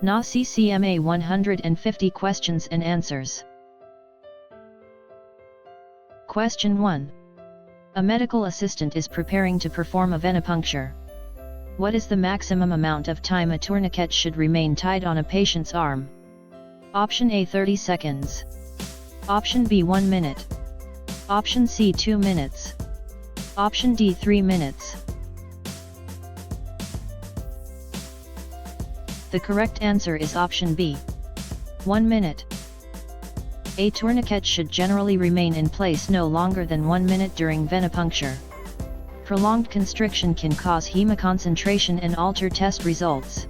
NHA CCMA 150 questions and answers. Question 1. A medical assistant is preparing to perform a venipuncture. What is the maximum amount of time a tourniquet should remain tied on a patient's arm? Option A 30 seconds. Option B 1 minute. Option C 2 minutes. Option D 3 minutes. The correct answer is option B. 1 minute. A tourniquet should generally remain in place no longer than 1 minute during venipuncture. Prolonged constriction can cause hemoconcentration and alter test results.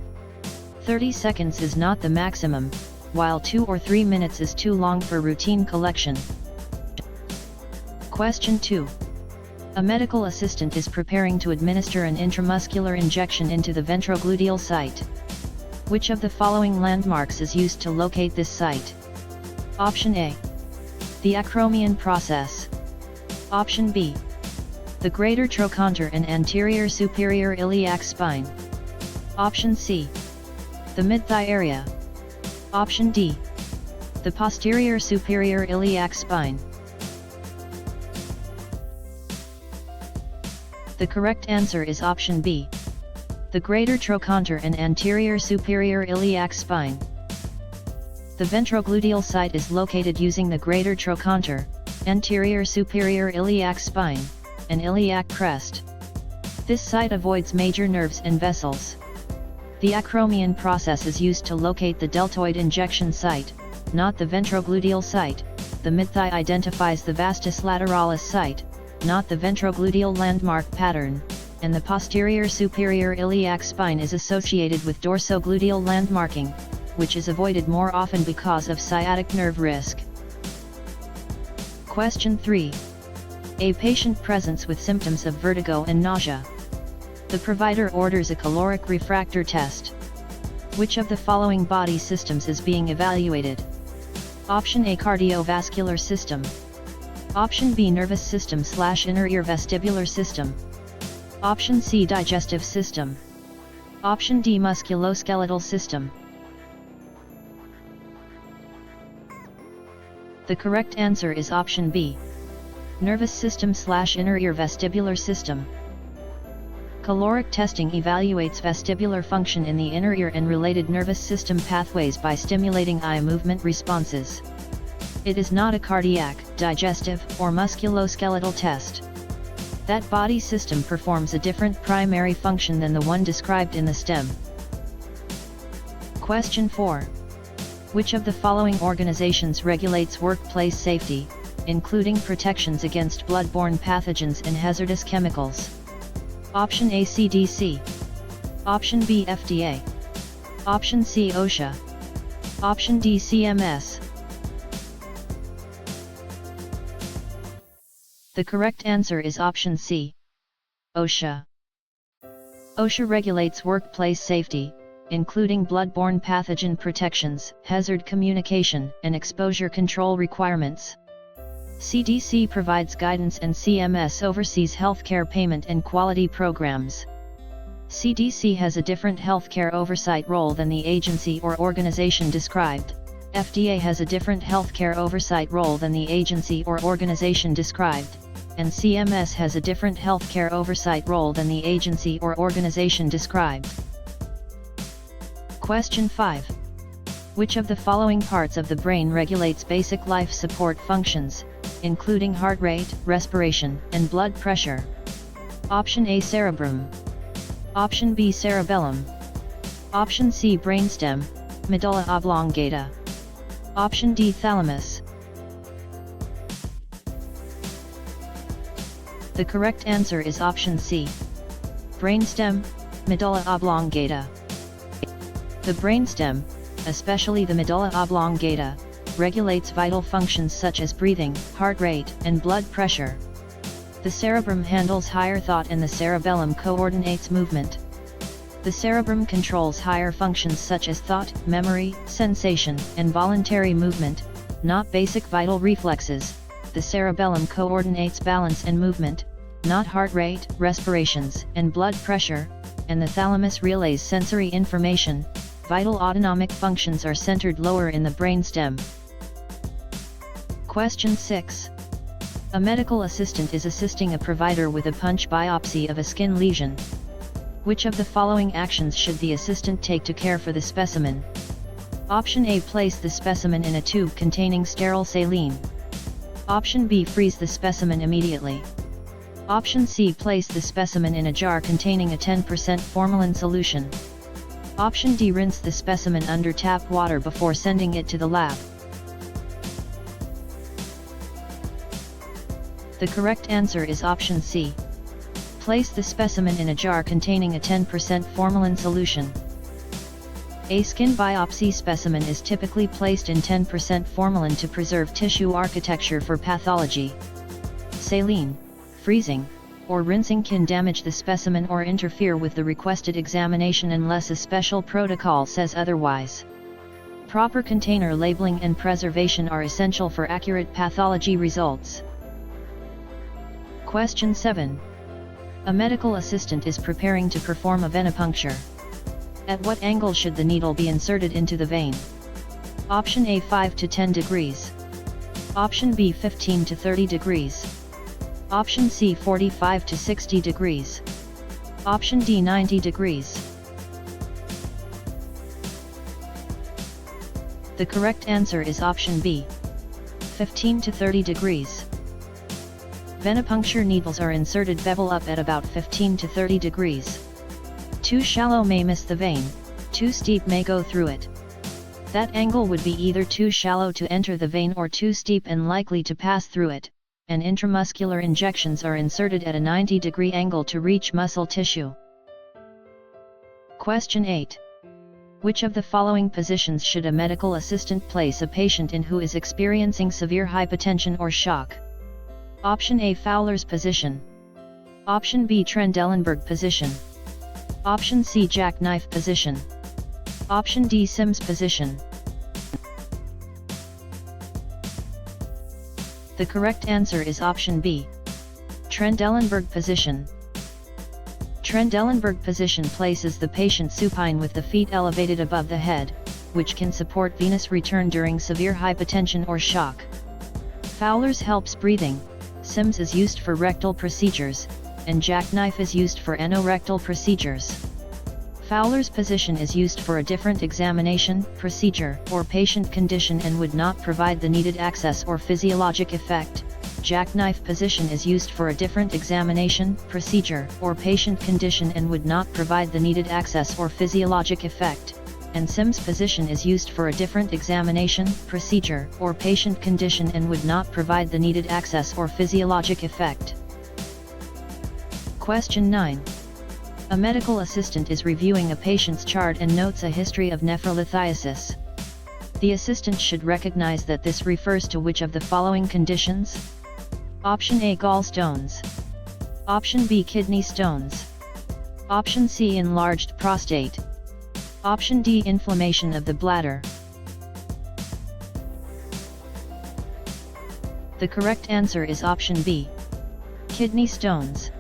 30 seconds is not the maximum, while 2 or 3 minutes is too long for routine collection. Question 2. A medical assistant is preparing to administer an intramuscular injection into the ventrogluteal site. Which of the following landmarks is used to locate this site? Option A. The acromion process. Option B. The greater trochanter and anterior superior iliac spine. Option C. The mid-thigh area. Option D. The posterior superior iliac spine. The correct answer is option B. The greater trochanter and anterior superior iliac spine. The ventrogluteal site is located using the greater trochanter, anterior superior iliac spine, and iliac crest. This site avoids major nerves and vessels. The acromion process is used to locate the deltoid injection site, not the ventrogluteal site. The mid-thigh identifies the vastus lateralis site, not the ventrogluteal landmark pattern, and the posterior superior iliac spine is associated with dorsogluteal landmarking, which is avoided more often because of sciatic nerve risk. Question 3. A patient presents with symptoms of vertigo and nausea. The provider orders a caloric refractor test. Which of the following body systems is being evaluated? Option A cardiovascular system. Option B nervous system/inner ear vestibular system. Option C digestive system. Option D musculoskeletal system. The correct answer is option B. Nervous system/inner ear vestibular system. Caloric testing evaluates vestibular function in the inner ear and related nervous system pathways by stimulating eye movement responses. It is not a cardiac, digestive, or musculoskeletal test. That body system performs a different primary function than the one described in the stem. Question 4. Which of the following organizations regulates workplace safety, including protections against bloodborne pathogens and hazardous chemicals? Option A CDC. Option B FDA. Option C OSHA. Option D CMS. The correct answer is option C. OSHA. OSHA regulates workplace safety, including bloodborne pathogen protections, hazard communication, and exposure control requirements. CDC provides guidance and CMS oversees healthcare payment and quality programs. CDC has a different healthcare oversight role than the agency or organization described. FDA has a different healthcare oversight role than the agency or organization described, and CMS has a different healthcare oversight role than the agency or organization described. Question 5. Which of the following parts of the brain regulates basic life support functions, including heart rate, respiration, and blood pressure? Option A cerebrum. Option B cerebellum. Option C brainstem, medulla oblongata. Option D thalamus. The correct answer is option C. Brainstem, medulla oblongata. The brainstem, especially the medulla oblongata, regulates vital functions such as breathing, heart rate, and blood pressure. The cerebrum handles higher thought and the cerebellum coordinates movement. The cerebrum controls higher functions such as thought, memory, sensation, and voluntary movement, not basic vital reflexes. The cerebellum coordinates balance and movement, not heart rate, respirations, and blood pressure, and the thalamus relays sensory information, Vital autonomic functions are centered lower in the brainstem. Question 6. A medical assistant is assisting a provider with a punch biopsy of a skin lesion. Which of the following actions should the assistant take to care for the specimen? Option A. Place the specimen in a tube containing sterile saline. Option B. Freeze the specimen immediately. Option C. Place the specimen in a jar containing a 10% formalin solution. Option D. Rinse the specimen under tap water before sending it to the lab. The correct answer is option C. Place the specimen in a jar containing a 10% formalin solution. A skin biopsy specimen is typically placed in 10% formalin to preserve tissue architecture for pathology. Saline, freezing, or rinsing can damage the specimen or interfere with the requested examination unless a special protocol says otherwise. Proper container labeling and preservation are essential for accurate pathology results. Question 7. A medical assistant is preparing to perform a venipuncture. At what angle should the needle be inserted into the vein? Option A. 5 to 10 degrees. Option B. 15 to 30 degrees. Option C. 45 to 60 degrees. Option D. 90 degrees. The correct answer is option B. 15 to 30 degrees. Venipuncture needles are inserted bevel up at about 15 to 30 degrees. Too shallow may miss the vein, too steep may go through it. That angle would be either too shallow to enter the vein or too steep and likely to pass through it, and intramuscular injections are inserted at a 90-degree angle to reach muscle tissue. Question 8. Which of the following positions should a medical assistant place a patient in who is experiencing severe hypotension or shock? Option A. Fowler's position. Option B. Trendelenburg position. Option C. Jackknife position. Option D. Sims position. The correct answer is option B. Trendelenburg position. Trendelenburg position places the patient supine with the feet elevated above the head, which can support venous return during severe hypotension or shock. Fowler's helps breathing. Sims is used for rectal procedures, and jackknife is used for anorectal procedures. Fowler's position is used for a different examination, procedure, or patient condition and would not provide the needed access or physiologic effect. Jackknife position is used for a different examination, procedure, or patient condition and would not provide the needed access or physiologic effect. And Sims position is used for a different examination, procedure, or patient condition and would not provide the needed access or physiologic effect. Question 9. A medical assistant is reviewing a patient's chart and notes a history of nephrolithiasis. The assistant should recognize that this refers to which of the following conditions? Option A. Gallstones. Option B. Kidney stones. Option C. Enlarged prostate. Option D. Inflammation of the bladder. The correct answer is option B. Kidney stones.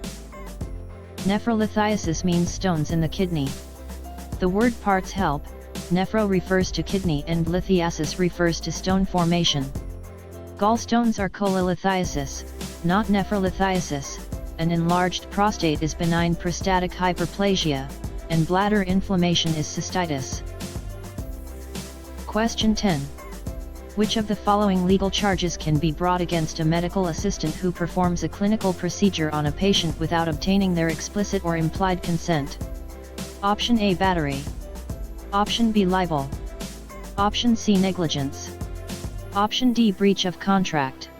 Nephrolithiasis means stones in the kidney. The word parts help, nephro refers to kidney and lithiasis refers to stone formation. Gallstones are cholelithiasis, not nephrolithiasis. An enlarged prostate is benign prostatic hyperplasia, and bladder inflammation is cystitis. Question 10. Which of the following legal charges can be brought against a medical assistant who performs a clinical procedure on a patient without obtaining their explicit or implied consent? Option A. Battery. Option B. Libel. Option C. Negligence. Option D. Breach of contract.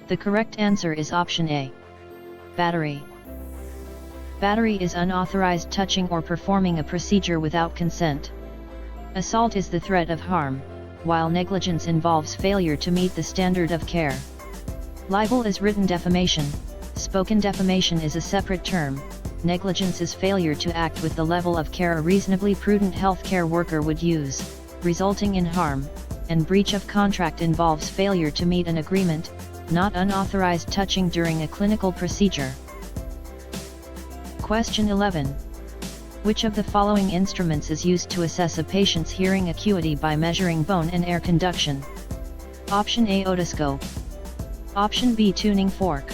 The correct answer is option A. Battery. Battery is unauthorized touching or performing a procedure without consent. Assault is the threat of harm, while negligence involves failure to meet the standard of care. Libel is written defamation, spoken defamation is a separate term. Negligence is failure to act with the level of care a reasonably prudent healthcare worker would use, resulting in harm, and breach of contract involves failure to meet an agreement, not unauthorized touching during a clinical procedure. Question 11. Which of the following instruments is used to assess a patient's hearing acuity by measuring bone and air conduction? Option A, otoscope. Option B, tuning fork.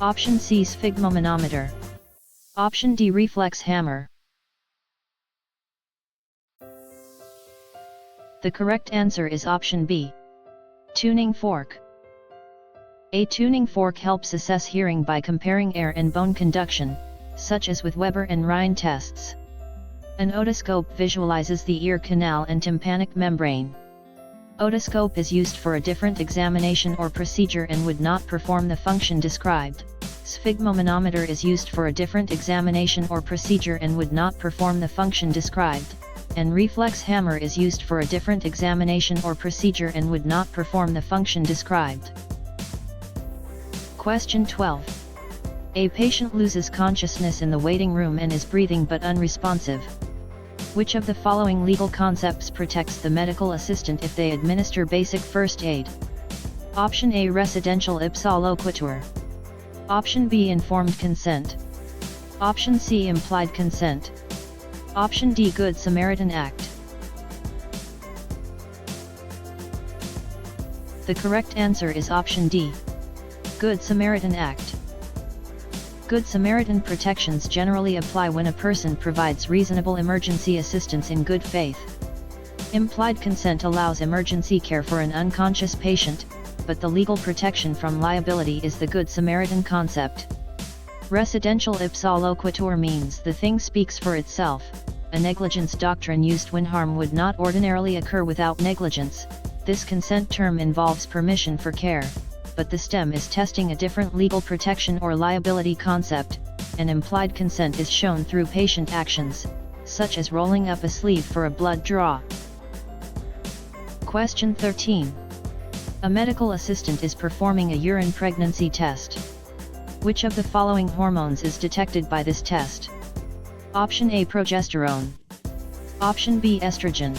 Option C, sphygmomanometer. Option D, reflex hammer. The correct answer is option B, tuning fork. A tuning fork helps assess hearing by comparing air and bone conduction, such as with Weber and Rhine tests. An otoscope visualizes the ear canal and tympanic membrane. Otoscope is used for a different examination or procedure and would not perform the function described. Sphygmomanometer is used for a different examination or procedure and would not perform the function described, and reflex hammer is used for a different examination or procedure and would not perform the function described. Question 12. A patient loses consciousness in the waiting room and is breathing but unresponsive. Which of the following legal concepts protects the medical assistant if they administer basic first aid? Option A, residential ipsa loquitur. Option B, informed consent. Option C, implied consent. Option D, Good Samaritan Act. The correct answer is option D, Good Samaritan Act. Good Samaritan protections generally apply when a person provides reasonable emergency assistance in good faith. Implied consent allows emergency care for an unconscious patient, but the legal protection from liability is the Good Samaritan concept. Residential ipsa loquitur means the thing speaks for itself, a negligence doctrine used when harm would not ordinarily occur without negligence. This consent term involves permission for care, but the stem is testing a different legal protection or liability concept, and implied consent is shown through patient actions, such as rolling up a sleeve for a blood draw. Question 13. A medical assistant is performing a urine pregnancy test. Which of the following hormones is detected by this test? Option A, progesterone. Option B, estrogen.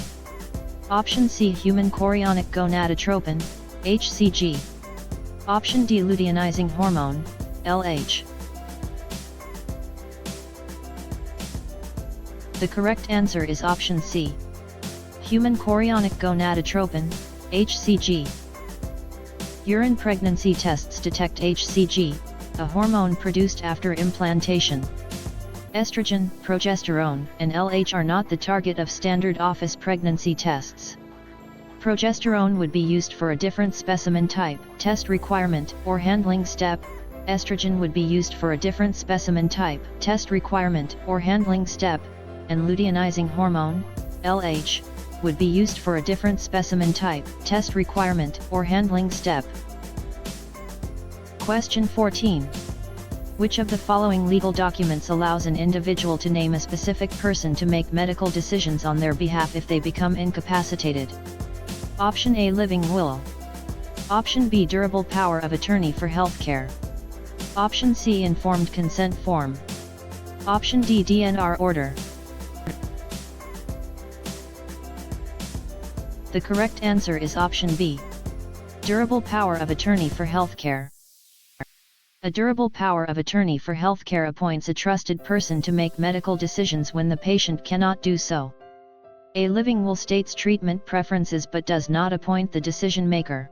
Option C, human chorionic gonadotropin, HCG. Option D, luteinizing hormone, LH. The correct answer is option C, human chorionic gonadotropin, HCG. Urine pregnancy tests detect HCG, a hormone produced after implantation. Estrogen, progesterone, and LH are not the target of standard office pregnancy tests. Progesterone would be used for a different specimen type, test requirement, or handling step. Estrogen would be used for a different specimen type, test requirement, or handling step, and luteinizing hormone, LH, would be used for a different specimen type, test requirement, or handling step. Question 14. Which of the following legal documents allows an individual to name a specific person to make medical decisions on their behalf if they become incapacitated? Option A, living will. Option B, durable power of attorney for healthcare. Option C, informed consent form. Option D, DNR order. The correct answer is option B, durable power of attorney for healthcare. A durable power of attorney for healthcare appoints a trusted person to make medical decisions when the patient cannot do so. A living will states treatment preferences but does not appoint the decision maker.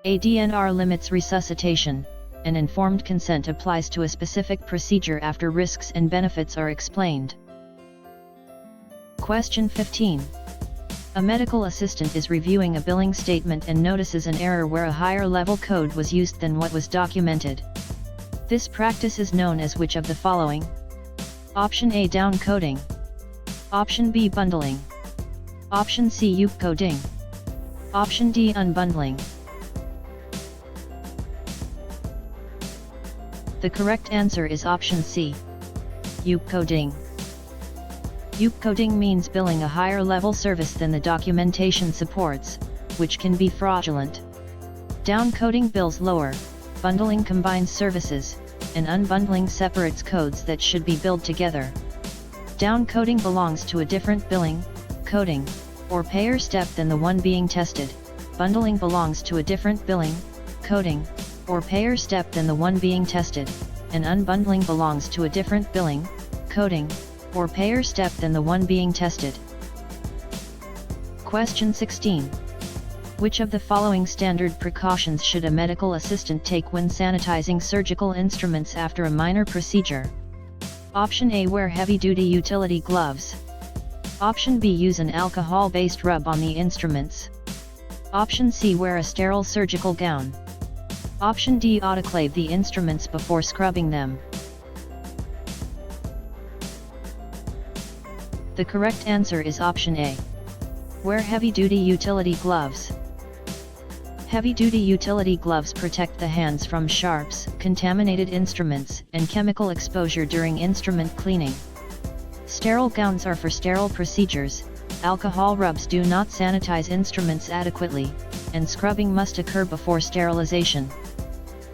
A DNR limits resuscitation. An informed consent applies to a specific procedure after risks and benefits are explained. Question 15. A medical assistant is reviewing a billing statement and notices an error where a higher level code was used than what was documented. This practice is known as which of the following? Option A, down coding. Option B, bundling. Option C, up coding. Option D, unbundling. The correct answer is option C, up coding. Up coding means billing a higher level service than the documentation supports, which can be fraudulent. Down coding bills lower, bundling combines services, and unbundling separates codes that should be billed together. Down coding belongs to a different billing, coding, or payer step than the one being tested. Bundling belongs to a different billing, coding, or payer step than the one being tested. and unbundling belongs to a different billing, coding, or payer step than the one being tested. Question 16. Which of the following standard precautions should a medical assistant take when sanitizing surgical instruments after a minor procedure? Option A. Wear heavy-duty utility gloves. Option B. Use an alcohol-based rub on the instruments. Option C. Wear a sterile surgical gown. Option D. Autoclave the instruments before scrubbing them. The correct answer is option A. Wear heavy-duty utility gloves. Heavy-duty utility gloves protect the hands from sharps, contaminated instruments, and chemical exposure during instrument cleaning. Sterile gowns are for sterile procedures. Alcohol rubs do not sanitize instruments adequately, and scrubbing must occur before sterilization.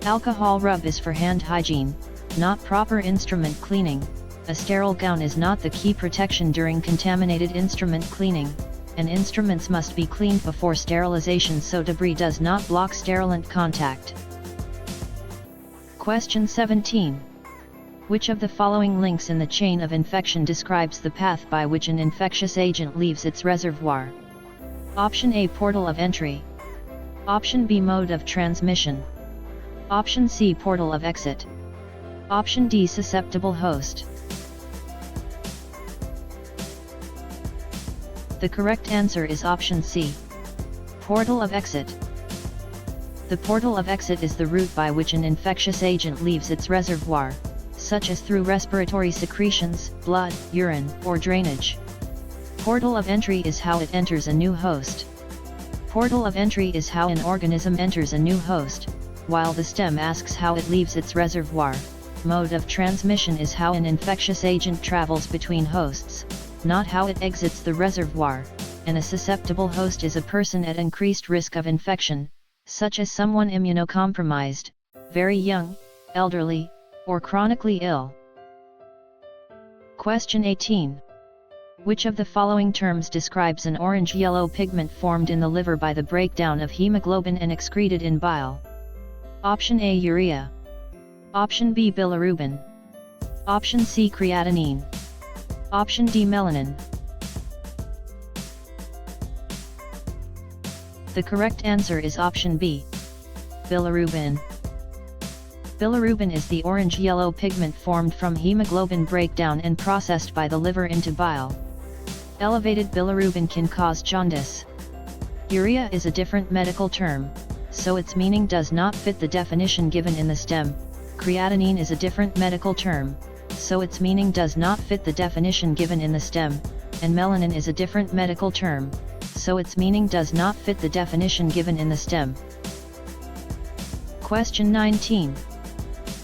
Alcohol rub is for hand hygiene, not proper instrument cleaning. A sterile gown is not the key protection during contaminated instrument cleaning, and instruments must be cleaned before sterilization so debris does not block sterilant contact. Question 17. Which of the following links in the chain of infection describes the path by which an infectious agent leaves its reservoir? Option A. Portal of entry. Option B. Mode of transmission. Option C. Portal of exit. Option D. Susceptible host. The correct answer is option C. Portal of exit. The portal of exit is the route by which an infectious agent leaves its reservoir, such as through respiratory secretions, blood, urine, or drainage. Portal of entry is how it enters a new host. Portal of entry is how an organism enters a new host, while the stem asks how it leaves its reservoir. Mode of transmission is how an infectious agent travels between hosts, not how it exits the reservoir, and a susceptible host is a person at increased risk of infection, such as someone immunocompromised, very young, elderly, or chronically ill. Question 18. Which of the following terms describes an orange-yellow pigment formed in the liver by the breakdown of hemoglobin and excreted in bile? Option A. Urea. Option B. Bilirubin. Option C. Creatinine. Option D. Melanin. The correct answer is option B. Bilirubin. Bilirubin is the orange-yellow pigment formed from hemoglobin breakdown and processed by the liver into bile. Elevated bilirubin can cause jaundice. Urea is a different medical term, so its meaning does not fit the definition given in the stem. Creatinine is a different medical term, so its meaning does not fit the definition given in the stem, and melanin is a different medical term, so its meaning does not fit the definition given in the stem. Question 19.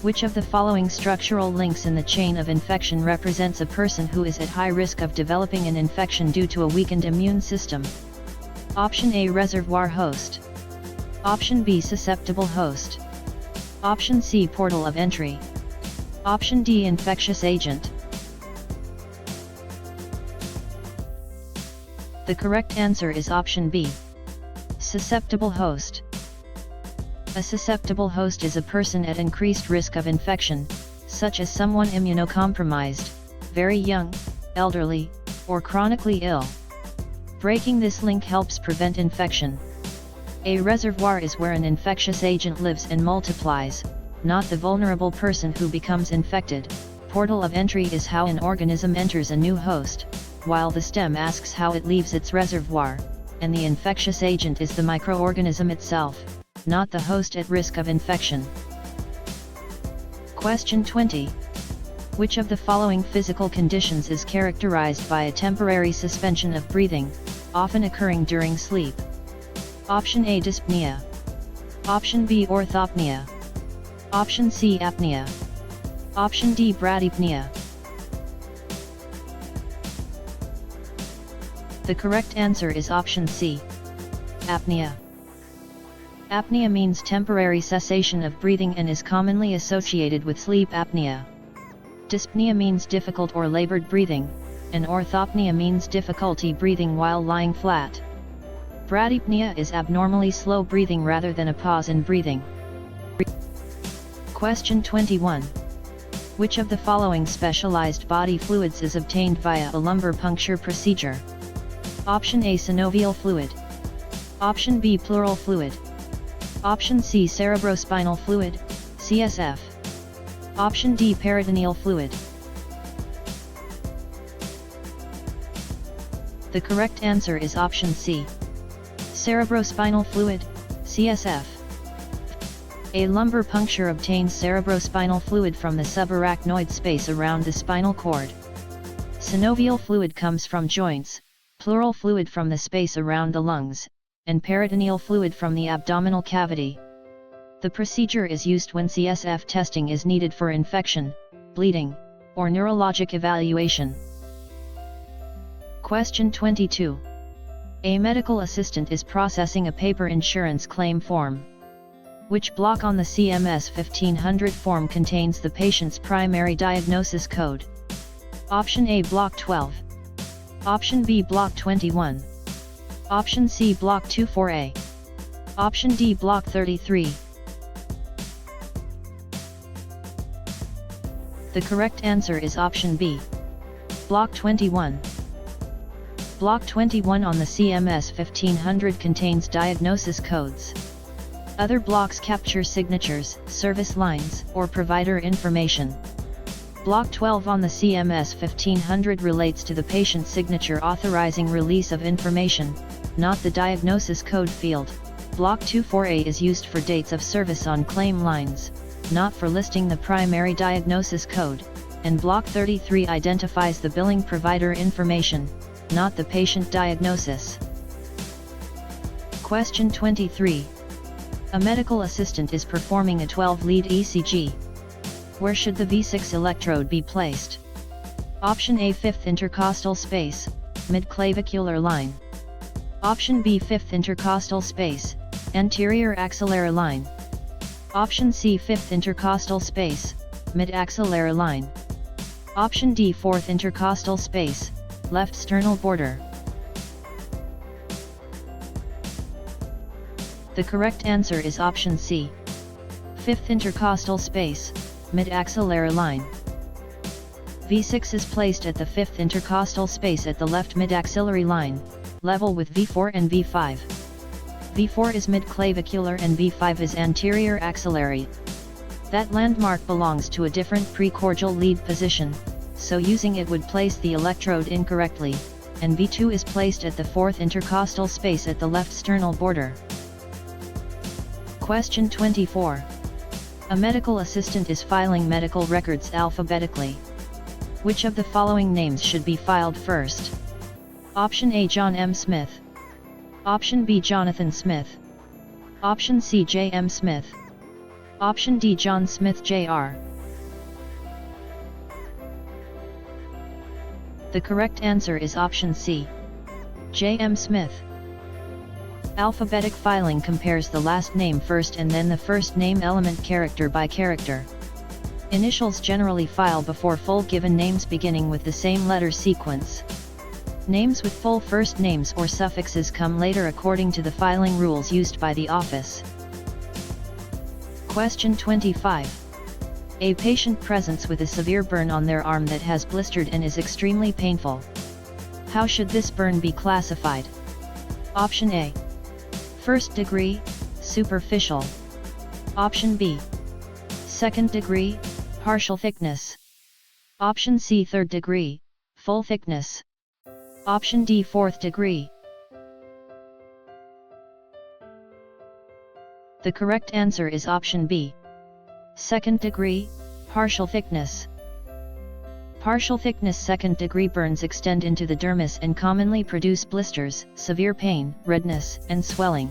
Which of the following structural links in the chain of infection represents a person who is at high risk of developing an infection due to a weakened immune system? Option A. Reservoir host. Option B. Susceptible host. Option C. Portal of entry. Option D. Infectious agent. The correct answer is option B. Susceptible host. A susceptible host is a person at increased risk of infection, such as someone immunocompromised, very young, elderly, or chronically ill. Breaking this link helps prevent infection. A reservoir is where an infectious agent lives and multiplies, not the vulnerable person who becomes infected. Portal of entry is how an organism enters a new host, while the stem asks how it leaves its reservoir, and the infectious agent is the microorganism itself, not the host at risk of infection. Question 20. Which of the following physical conditions is characterized by a temporary suspension of breathing, often occurring during sleep? Option A. Dyspnea. Option B. Orthopnea. Option C. Apnea. Option D. Bradypnea. The correct answer is option C. Apnea. Apnea means temporary cessation of breathing and is commonly associated with sleep apnea. Dyspnea means difficult or labored breathing, and orthopnea means difficulty breathing while lying flat. Bradypnea is abnormally slow breathing rather than a pause in breathing. Question 21. Which of the following specialized body fluids is obtained via a lumbar puncture procedure? Option A, synovial fluid. Option B, pleural fluid. Option C, cerebrospinal fluid, CSF. Option D, peritoneal fluid. The correct answer is option C, cerebrospinal fluid, CSF. A lumbar puncture obtains cerebrospinal fluid from the subarachnoid space around the spinal cord. Synovial fluid comes from joints, pleural fluid from the space around the lungs, and peritoneal fluid from the abdominal cavity. The procedure is used when CSF testing is needed for infection, bleeding, or neurologic evaluation. Question 22. A medical assistant is processing a paper insurance claim form. Which block on the CMS 1500 form contains the patient's primary diagnosis code? Option A, block 12. Option B, block 21. Option C, block 24A. Option D, block 33. The correct answer is option B, block 21. Block 21 on the CMS 1500 contains diagnosis codes. Other blocks capture signatures, service lines, or provider information. Block 12 on the CMS 1500 relates to the patient signature authorizing release of information, not the diagnosis code field. Block 24A is used for dates of service on claim lines, not for listing the primary diagnosis code, and Block 33 identifies the billing provider information, not the patient diagnosis. Question 23. A medical assistant is performing a 12-lead ECG. Where should the V6 electrode be placed? Option A, 5th intercostal space, mid-clavicular line. Option B, 5th intercostal space, anterior axillary line. Option C, 5th intercostal space, mid-axillary line. Option D, 4th intercostal space, left sternal border. The correct answer is option C, 5th intercostal space, mid-axillary line. V6 is placed at the 5th intercostal space at the left mid-axillary line, level with V4 and V5. V4 is mid-clavicular and V5 is anterior axillary. That landmark belongs to a different precordial lead position, so using it would place the electrode incorrectly, and V2 is placed at the 4th intercostal space at the left sternal border. Question 24. A medical assistant is filing medical records alphabetically. Which of the following names should be filed first? Option A, John M. Smith. Option B, Jonathan Smith. Option C, J. M. Smith. Option D, John Smith Jr. The correct answer is option C, J. M. Smith. Alphabetic filing compares the last name first and then the first name element character by character. Initials generally file before full given names beginning with the same letter sequence. Names with full first names or suffixes come later according to the filing rules used by the office. Question 25. A patient presents with a severe burn on their arm that has blistered and is extremely painful. How should this burn be classified? Option A, 1st degree, superficial. Option B, 2nd degree, partial thickness. Option C, 3rd degree, full thickness. Option D, 4th degree. The correct answer is option B, 2nd degree, partial thickness. Partial thickness 2nd degree burns extend into the dermis and commonly produce blisters, severe pain, redness, and swelling.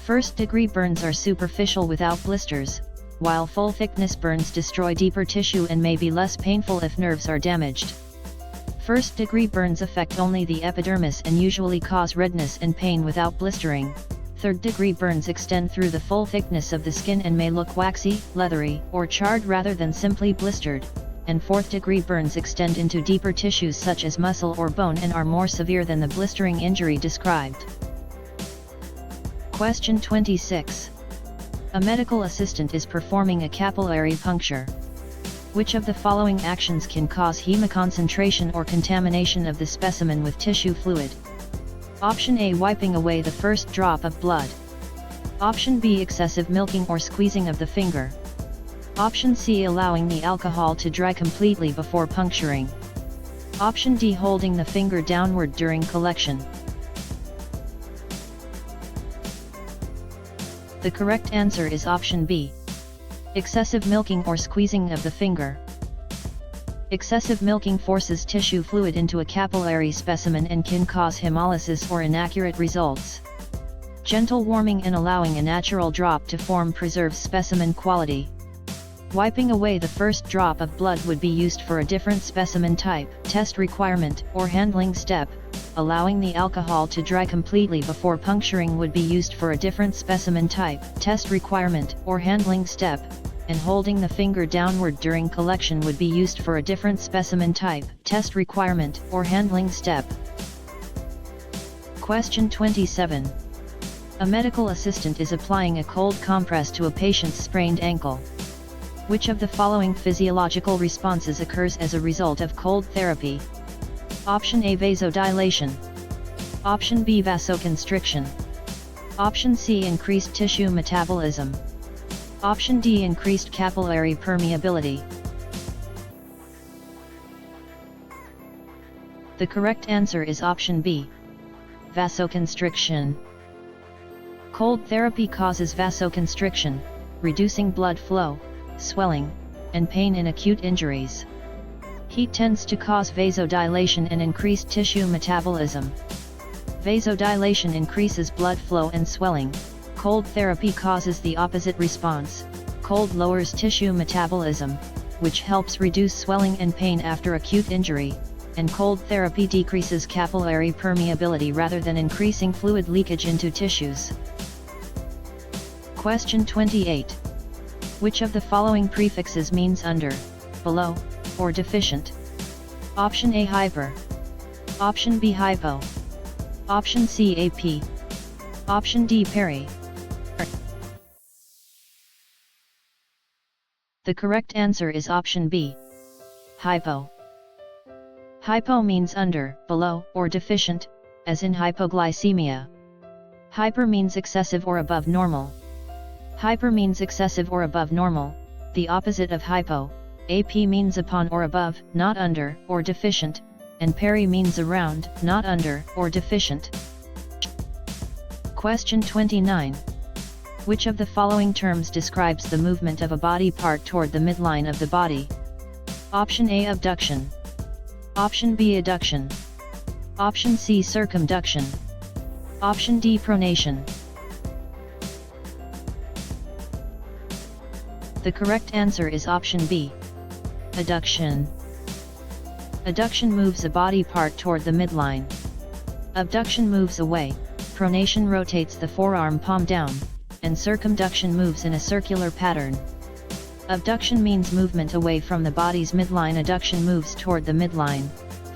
1st degree burns are superficial without blisters, while full thickness burns destroy deeper tissue and may be less painful if nerves are damaged. 1st degree burns affect only the epidermis and usually cause redness and pain without blistering. 3rd degree burns extend through the full thickness of the skin and may look waxy, leathery, or charred rather than simply blistered, and 4th degree burns extend into deeper tissues such as muscle or bone and are more severe than the blistering injury described. Question 26. A medical assistant is performing a capillary puncture. Which of the following actions can cause hemoconcentration or contamination of the specimen with tissue fluid? Option A, wiping away the first drop of blood. Option B, excessive milking or squeezing of the finger. Option C, allowing the alcohol to dry completely before puncturing. Option D, holding the finger downward during collection. The correct answer is option B. Excessive milking or squeezing of the finger. Excessive milking forces tissue fluid into a capillary specimen and can cause hemolysis or inaccurate results. Gentle warming and allowing a natural drop to form preserves specimen quality. Wiping away the first drop of blood would be used for a different specimen type, test requirement, or handling step. Allowing the alcohol to dry completely before puncturing would be used for a different specimen type, test requirement, or handling step, and holding the finger downward during collection would be used for a different specimen type, test requirement, or handling step. Question 27. A medical assistant is applying a cold compress to a patient's sprained ankle. Which of the following physiological responses occurs as a result of cold therapy? Option A, vasodilation. Option B, vasoconstriction. Option C, increased tissue metabolism. Option D, increased capillary permeability. The correct answer is option B, vasoconstriction. Cold therapy causes vasoconstriction, reducing blood flow, swelling, and pain in acute injuries. Heat tends to cause vasodilation and increased tissue metabolism. Vasodilation increases blood flow and swelling. Cold therapy causes the opposite response. Cold lowers tissue metabolism, which helps reduce swelling and pain after acute injury, and cold therapy decreases capillary permeability rather than increasing fluid leakage into tissues. Question 28. Which of the following prefixes means under, below, or deficient? Option A, hyper. Option B, hypo. Option C, AP. Option D, peri. The correct answer is option B, hypo. Hypo means under, below, or deficient, as in hypoglycemia. Hyper means excessive or above normal. Hyper means excessive or above normal, the opposite of hypo. AP means upon or above, not under, or deficient, and peri means around, not under, or deficient. Question 29. Which of the following terms describes the movement of a body part toward the midline of the body? Option A, abduction. Option B, adduction. Option C, circumduction. Option D, pronation. The correct answer is option B, adduction. Adduction moves a body part toward the midline. Abduction moves away, pronation rotates the forearm palm down, and circumduction moves in a circular pattern. Abduction means movement away from the body's midline, adduction moves toward the midline,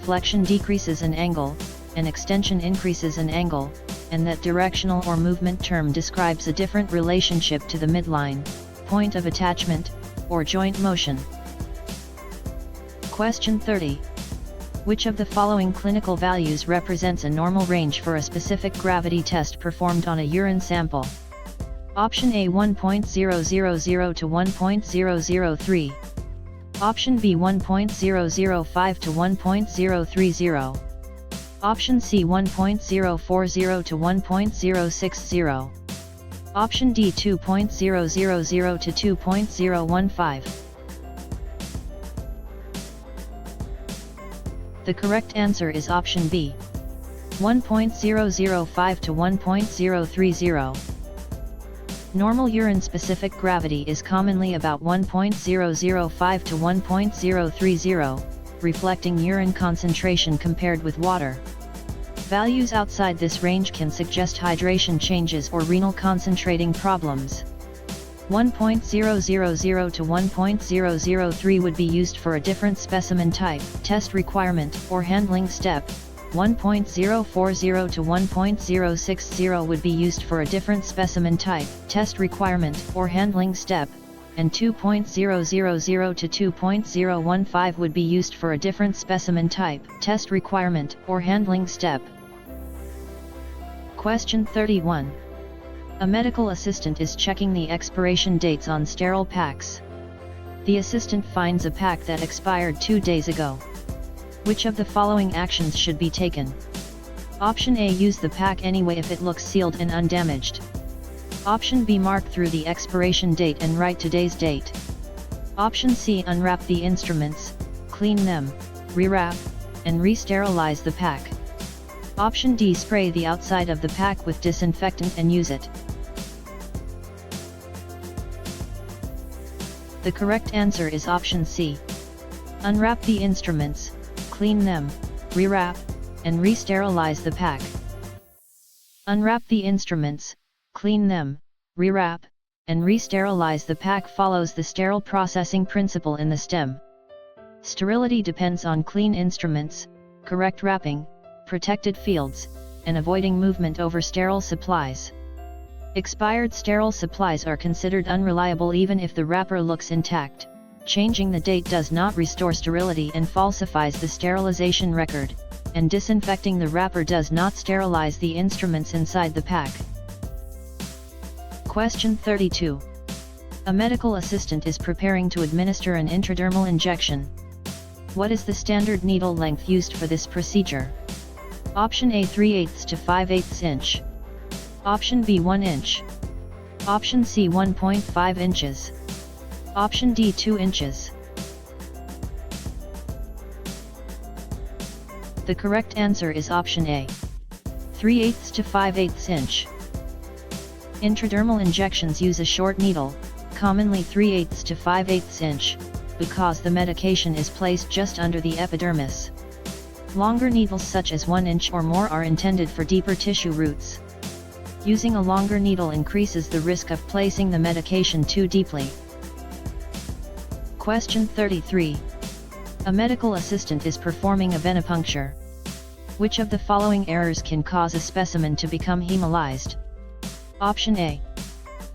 flexion decreases an angle, and extension increases an angle, and that directional or movement term describes a different relationship to the midline, point of attachment, or joint motion. Question 30. Which of the following clinical values represents a normal range for a specific gravity test performed on a urine sample? Option A, 1.000 to 1.003. Option B, 1.005 to 1.030. Option C, 1.040 to 1.060. Option D, 2.000 to 2.015. The correct answer is option B, 1.005 to 1.030. Normal urine-specific gravity is commonly about 1.005 to 1.030, reflecting urine concentration compared with water. Values outside this range can suggest hydration changes or renal concentrating problems. 1.000 to 1.003 would be used for a different specimen type, test requirement, or handling step. 1.040 to 1.060 would be used for a different specimen type, test requirement, or handling step. and 2.000 to 2.015 would be used for a different specimen type, test requirement, or handling step. Question 31. A medical assistant is checking the expiration dates on sterile packs. The assistant finds a pack that expired 2 days ago. Which of the following actions should be taken? Option A. Use the pack anyway if it looks sealed and undamaged. Option B. Mark through the expiration date and write today's date. Option C. Unwrap the instruments, clean them, rewrap, and re-sterilize the pack. Option D. Spray the outside of the pack with disinfectant and use it. The correct answer is option C. Unwrap the instruments, clean them, rewrap, and re-sterilize the pack. Unwrap the instruments, clean them, rewrap, and re-sterilize the pack follows the sterile processing principle in the STEM. Sterility depends on clean instruments, correct wrapping, protected fields, and avoiding movement over sterile supplies. Expired sterile supplies are considered unreliable even if the wrapper looks intact. Changing the date does not restore sterility and falsifies the sterilization record, and disinfecting the wrapper does not sterilize the instruments inside the pack. Question 32. A medical assistant is preparing to administer an intradermal injection. What is the standard needle length used for this procedure? Option A 3/8 to 5/8 inch. Option B 1 inch. Option C 1.5 inches. Option D 2 inches. The correct answer is option A. 3/8 to 5/8 inch. Intradermal injections use a short needle, commonly 3/8 to 5/8 inch, because the medication is placed just under the epidermis. Longer needles such as 1 inch or more are intended for deeper tissue roots. Using a longer needle increases the risk of placing the medication too deeply. Question 33. A medical assistant is performing a venipuncture. Which of the following errors can cause a specimen to become hemolyzed? Option A.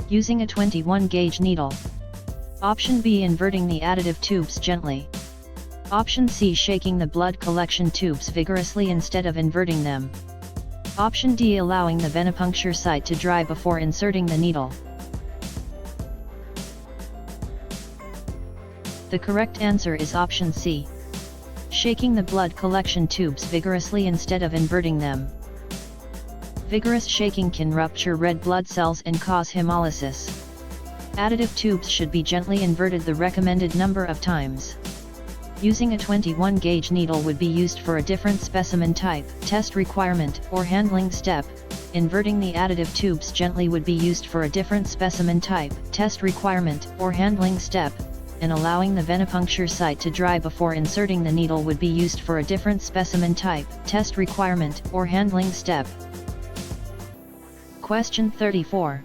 Using a 21 gauge needle. Option B. Inverting the additive tubes gently. Option C. Shaking the blood collection tubes vigorously instead of inverting them. Option D. Allowing the venipuncture site to dry before inserting the needle. The correct answer is option C. Shaking the blood collection tubes vigorously instead of inverting them. Vigorous shaking can rupture red blood cells and cause hemolysis. Additive tubes should be gently inverted the recommended number of times. Using a 21 gauge needle would be used for a different specimen type, test requirement, or handling step. Inverting the additive tubes gently would be used for a different specimen type, test requirement, or handling step, and allowing the venipuncture site to dry before inserting the needle would be used for a different specimen type, test requirement, or handling step. Question 34.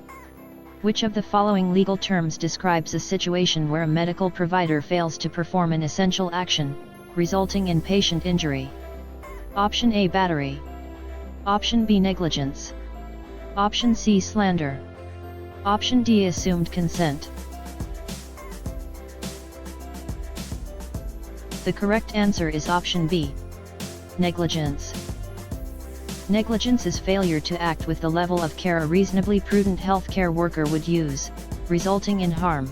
Which of the following legal terms describes a situation where a medical provider fails to perform an essential action, resulting in patient injury? Option A. Battery. Option B. Negligence. Option C. Slander. Option D. Assumed consent. The correct answer is option B. Negligence. Negligence is failure to act with the level of care a reasonably prudent healthcare worker would use, resulting in harm.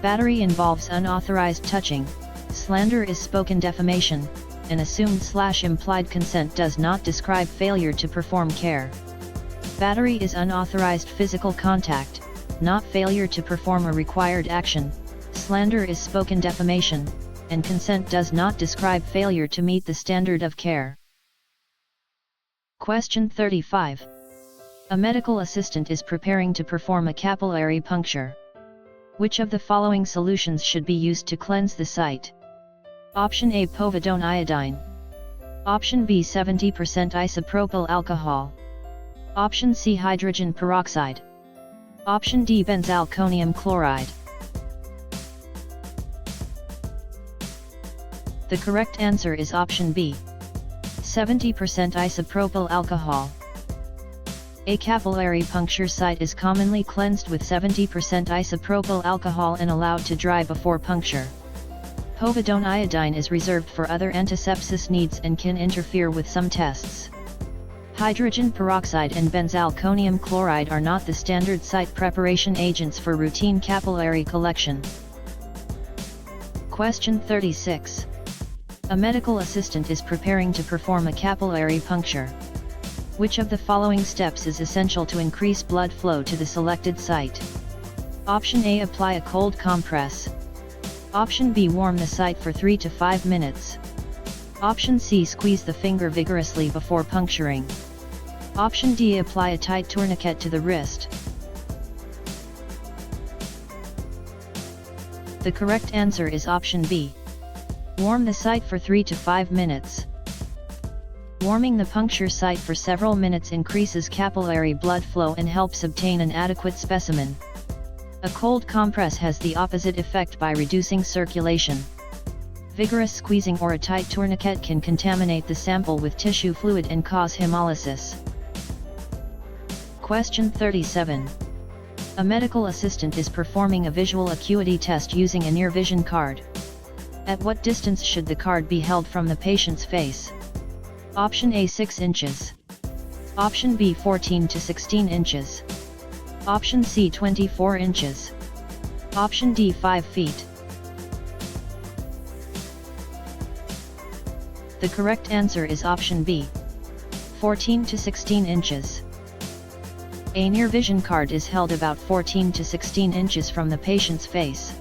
Battery involves unauthorized touching, slander is spoken defamation, and assumed/implied consent does not describe failure to perform care. Battery is unauthorized physical contact, not failure to perform a required action. Slander is spoken defamation, and consent does not describe failure to meet the standard of care. Question 35. A medical assistant is preparing to perform a capillary puncture. Which of the following solutions should be used to cleanse the site? Option A. Povidone iodine. Option B. 70% isopropyl alcohol. Option C. Hydrogen peroxide. Option D. Benzalkonium chloride. The correct answer is option B. 70% isopropyl alcohol. A capillary puncture site is commonly cleansed with 70% isopropyl alcohol and allowed to dry before puncture. Povidone iodine is reserved for other antisepsis needs and can interfere with some tests. Hydrogen peroxide and benzalkonium chloride are not the standard site preparation agents for routine capillary collection. Question 36. A medical assistant is preparing to perform a capillary puncture. Which of the following steps is essential to increase blood flow to the selected site? Option A. Apply a cold compress. Option B. Warm the site for 3 to 5 minutes. Option C. Squeeze the finger vigorously before puncturing. Option D. Apply a tight tourniquet to the wrist. The correct answer is option B. Warm the site for 3 to 5 minutes. Warming the puncture site for several minutes increases capillary blood flow and helps obtain an adequate specimen. A cold compress has the opposite effect by reducing circulation. Vigorous squeezing or a tight tourniquet can contaminate the sample with tissue fluid and cause hemolysis. Question 37. A medical assistant is performing a visual acuity test using a near vision card. At what distance should the card be held from the patient's face? Option A. 6 inches. Option B. 14 to 16 inches. Option C. 24 inches. Option D. 5 feet. The correct answer is option B. 14 to 16 inches. A near vision card is held about 14 to 16 inches from the patient's face.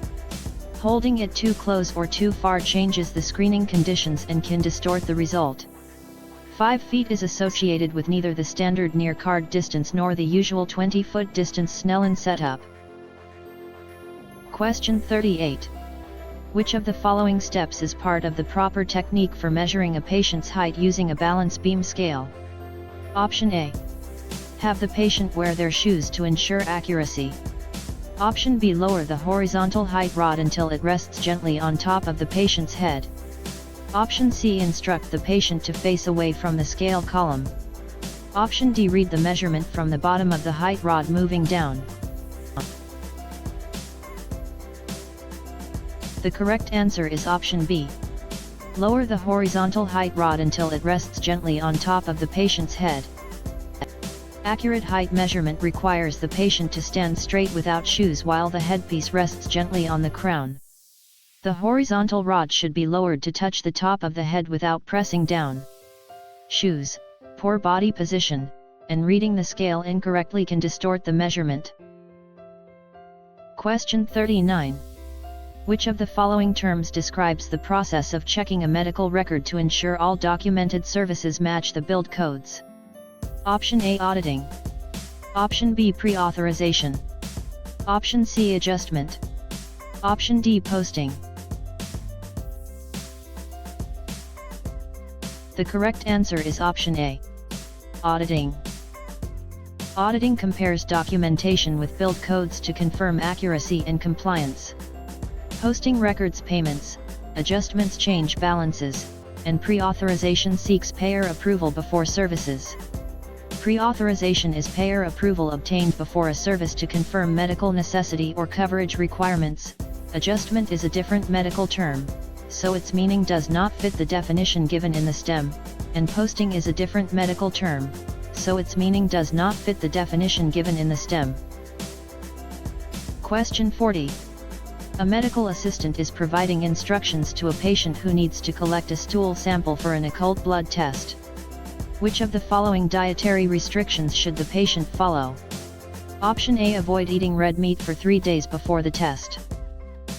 Holding it too close or too far changes the screening conditions and can distort the result. 5 feet is associated with neither the standard near card distance nor the usual 20-foot distance Snellen setup. Question 38. Which of the following steps is part of the proper technique for measuring a patient's height using a balance beam scale? Option A. Have the patient wear their shoes to ensure accuracy. Option B. Lower the horizontal height rod until it rests gently on top of the patient's head. Option C. Instruct the patient to face away from the scale column. Option D. Read the measurement from the bottom of the height rod moving down. The correct answer is option B. Lower the horizontal height rod until it rests gently on top of the patient's head. Accurate height measurement requires the patient to stand straight without shoes while the headpiece rests gently on the crown. The horizontal rod should be lowered to touch the top of the head without pressing down. Shoes, poor body position, and reading the scale incorrectly can distort the measurement. Question 39. Which of the following terms describes the process of checking a medical record to ensure all documented services match the billed codes? Option A. Auditing. Option B. Pre-authorization. Option C. Adjustment. Option D. Posting. The correct answer is option A. Auditing. Auditing compares documentation with billed codes to confirm accuracy and compliance. Posting records payments, adjustments change balances, and pre-authorization seeks payer approval before services. Pre-authorization is payer approval obtained before a service to confirm medical necessity or coverage requirements. Adjustment is a different medical term, so its meaning does not fit the definition given in the STEM, and posting is a different medical term, so its meaning does not fit the definition given in the STEM. Question 40. A medical assistant is providing instructions to a patient who needs to collect a stool sample for an occult blood test. Which of the following dietary restrictions should the patient follow? Option A. Avoid eating red meat for 3 days before the test.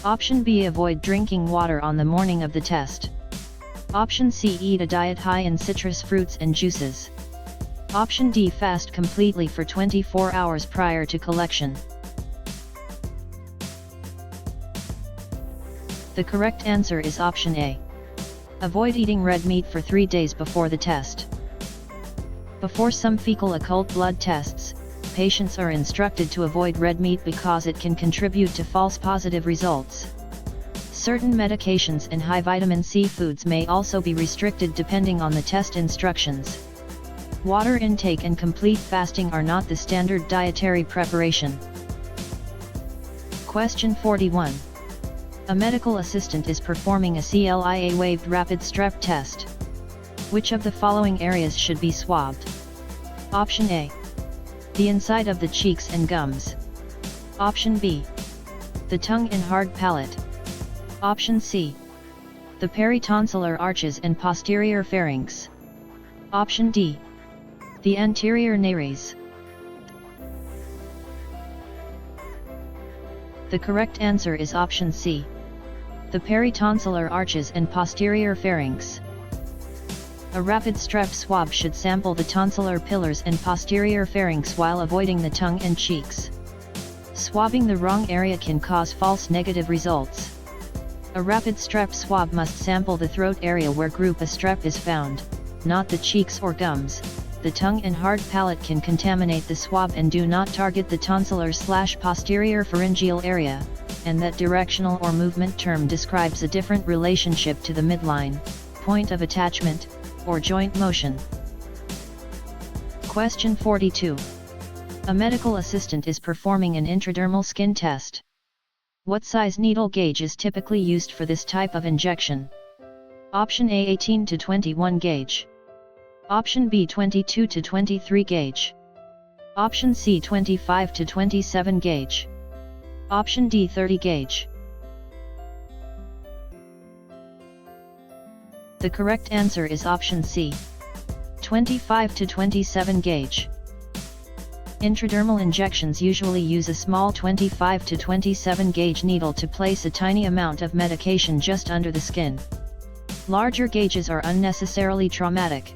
Option B. Avoid drinking water on the morning of the test. Option C. Eat a diet high in citrus fruits and juices. Option D. Fast completely for 24 hours prior to collection. The correct answer is option A. Avoid eating red meat for 3 days before the test. Before some fecal occult blood tests, patients are instructed to avoid red meat because it can contribute to false positive results. Certain medications and high vitamin C foods may also be restricted depending on the test instructions. Water intake and complete fasting are not the standard dietary preparation. Question 41. A medical assistant is performing a CLIA waived rapid strep test. Which of the following areas should be swabbed? Option A. The inside of the cheeks and gums. Option B. The tongue and hard palate. Option C. The peritonsillar arches and posterior pharynx. Option D. The anterior nares. The correct answer is option C. The peritonsillar arches and posterior pharynx. A rapid strep swab should sample the tonsillar pillars and posterior pharynx while avoiding the tongue and cheeks. Swabbing the wrong area can cause false negative results. A rapid strep swab must sample the throat area where group A strep is found, not the cheeks or gums. The tongue and hard palate can contaminate the swab and do not target the tonsillar/posterior pharyngeal area, and that directional or movement term describes a different relationship to the midline, point of attachment, or joint motion. Question 42. A medical assistant is performing an intradermal skin test. What size needle gauge is typically used for this type of injection? Option A 18 to 21 gauge. Option B 22 to 23 gauge. Option C 25 to 27 gauge. Option D 30 gauge. The correct answer is option C. 25 to 27 gauge. Intradermal injections usually use a small 25 to 27 gauge needle to place a tiny amount of medication just under the skin. Larger gauges are unnecessarily traumatic.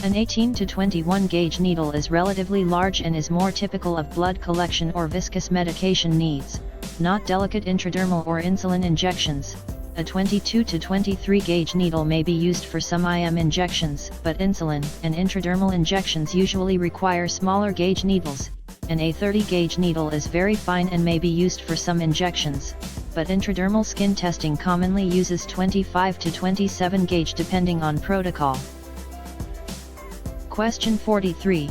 An 18 to 21 gauge needle is relatively large and is more typical of blood collection or viscous medication needs, not delicate intradermal or insulin injections. A 22 to 23 gauge needle may be used for some IM injections, but insulin and intradermal injections usually require smaller gauge needles. An A 30 gauge needle is very fine and may be used for some injections, but intradermal skin testing commonly uses 25 to 27 gauge depending on protocol. Question 43.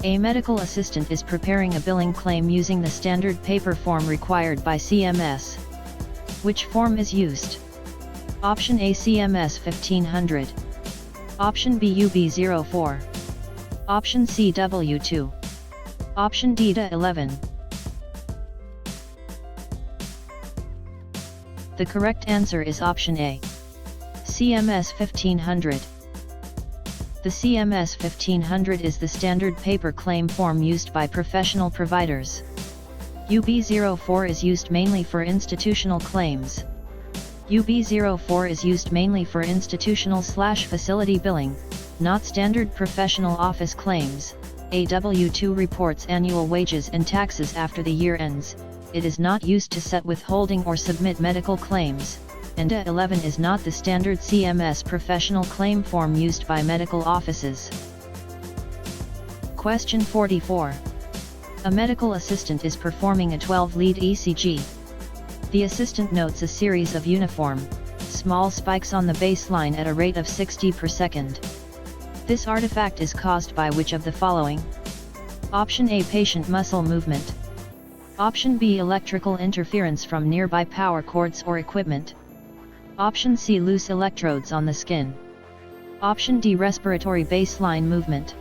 A medical assistant is preparing a billing claim using the standard paper form required by CMS. Which form is used? Option A CMS 1500. Option B UB04. Option C W2. Option D DA 11. The correct answer is option A. CMS 1500. The CMS 1500 is the standard paper claim form used by professional providers. UB04 is used mainly for institutional claims. UB04 is used mainly for institutional/facility billing, not standard professional office claims. AW2 reports annual wages and taxes after the year ends. It is not used to set withholding or submit medical claims, and DA 11 is not the standard CMS professional claim form used by medical offices. Question 44. A medical assistant is performing a 12-lead ECG. The assistant notes a series of uniform, small spikes on the baseline at a rate of 60 per second. This artifact is caused by which of the following? Option A patient muscle movement. Option B electrical interference from nearby power cords or equipment. Option C loose electrodes on the skin. Option D respiratory baseline movement.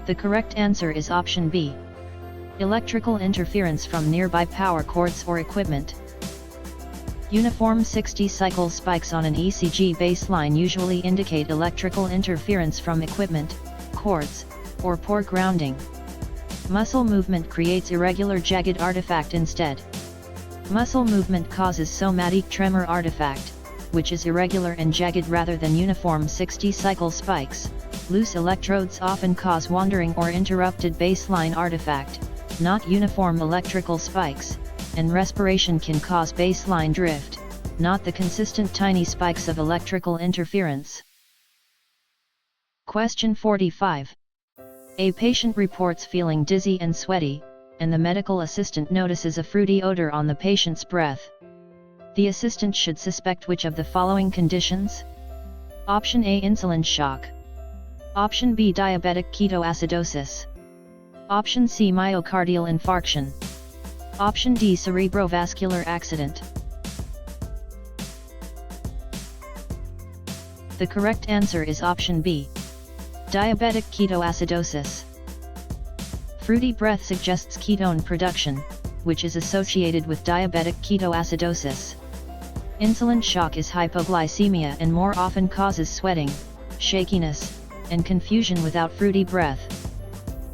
The correct answer is option B. Electrical interference from nearby power cords or equipment. Uniform 60-cycle spikes on an ECG baseline usually indicate electrical interference from equipment, cords, or poor grounding. Muscle movement creates irregular jagged artifact instead. Muscle movement causes somatic tremor artifact, which is irregular and jagged rather than uniform 60-cycle spikes. Loose electrodes often cause wandering or interrupted baseline artifact, not uniform electrical spikes, and respiration can cause baseline drift, not the consistent tiny spikes of electrical interference. Question 45. A patient reports feeling dizzy and sweaty, and the medical assistant notices a fruity odor on the patient's breath. The assistant should suspect which of the following conditions? Option A, insulin shock. Option B, diabetic ketoacidosis. Option C, myocardial infarction. Option D, cerebrovascular accident. The correct answer is option B, diabetic ketoacidosis. Fruity breath suggests ketone production, which is associated with diabetic ketoacidosis. Insulin shock is hypoglycemia and more often causes sweating, shakiness, and confusion without fruity breath.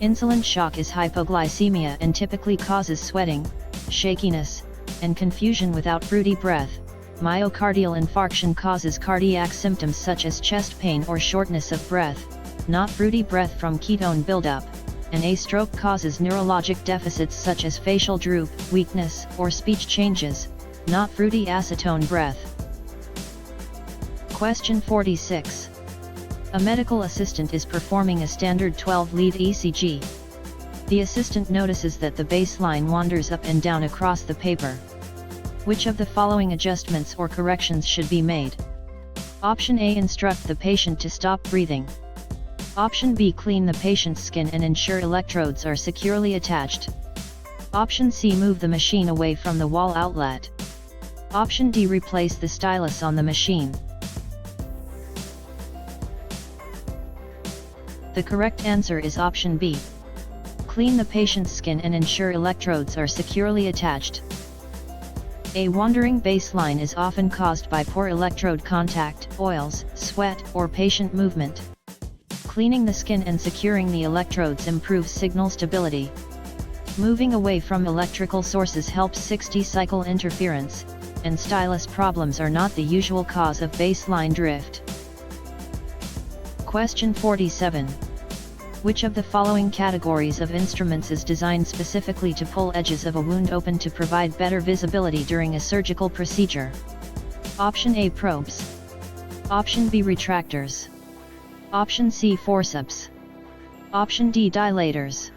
Insulin shock is hypoglycemia and typically causes sweating, shakiness, and confusion without fruity breath. Myocardial infarction causes cardiac symptoms such as chest pain or shortness of breath, not fruity breath from ketone buildup, and a stroke causes neurologic deficits such as facial droop, weakness, or speech changes, not fruity acetone breath. Question 46. A medical assistant is performing a standard 12-lead ECG. The assistant notices that the baseline wanders up and down across the paper. Which of the following adjustments or corrections should be made? Option A, instruct the patient to stop breathing. Option B, clean the patient's skin and ensure electrodes are securely attached. Option C, move the machine away from the wall outlet. Option D, replace the stylus on the machine. The correct answer is option B, clean the patient's skin and ensure electrodes are securely attached. A wandering baseline is often caused by poor electrode contact, oils, sweat, or patient movement. Cleaning the skin and securing the electrodes improves signal stability. Moving away from electrical sources helps 60-cycle interference, and stylus problems are not the usual cause of baseline drift. Question 47. Which of the following categories of instruments is designed specifically to pull edges of a wound open to provide better visibility during a surgical procedure? Option A, probes. Option B, retractors. Option C, forceps. Option D, dilators.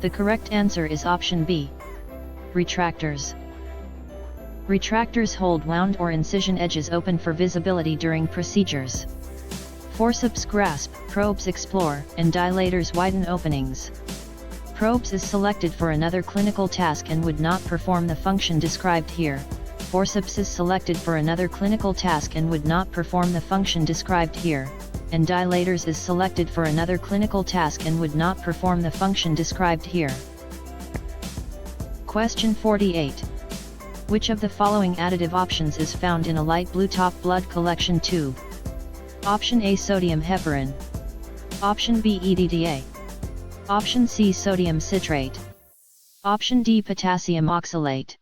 The correct answer is option B, retractors. Retractors hold wound or incision edges open for visibility during procedures. Forceps grasp, probes explore, and dilators widen openings. Probes is selected for another clinical task and would not perform the function described here. Forceps is selected for another clinical task and would not perform the function described here, and dilators is selected for another clinical task and would not perform the function described here. Question 48. Which of the following additive options is found in a light blue top blood collection tube? Option A, sodium heparin. Option B, EDTA. Option C, sodium citrate. Option D, potassium oxalate.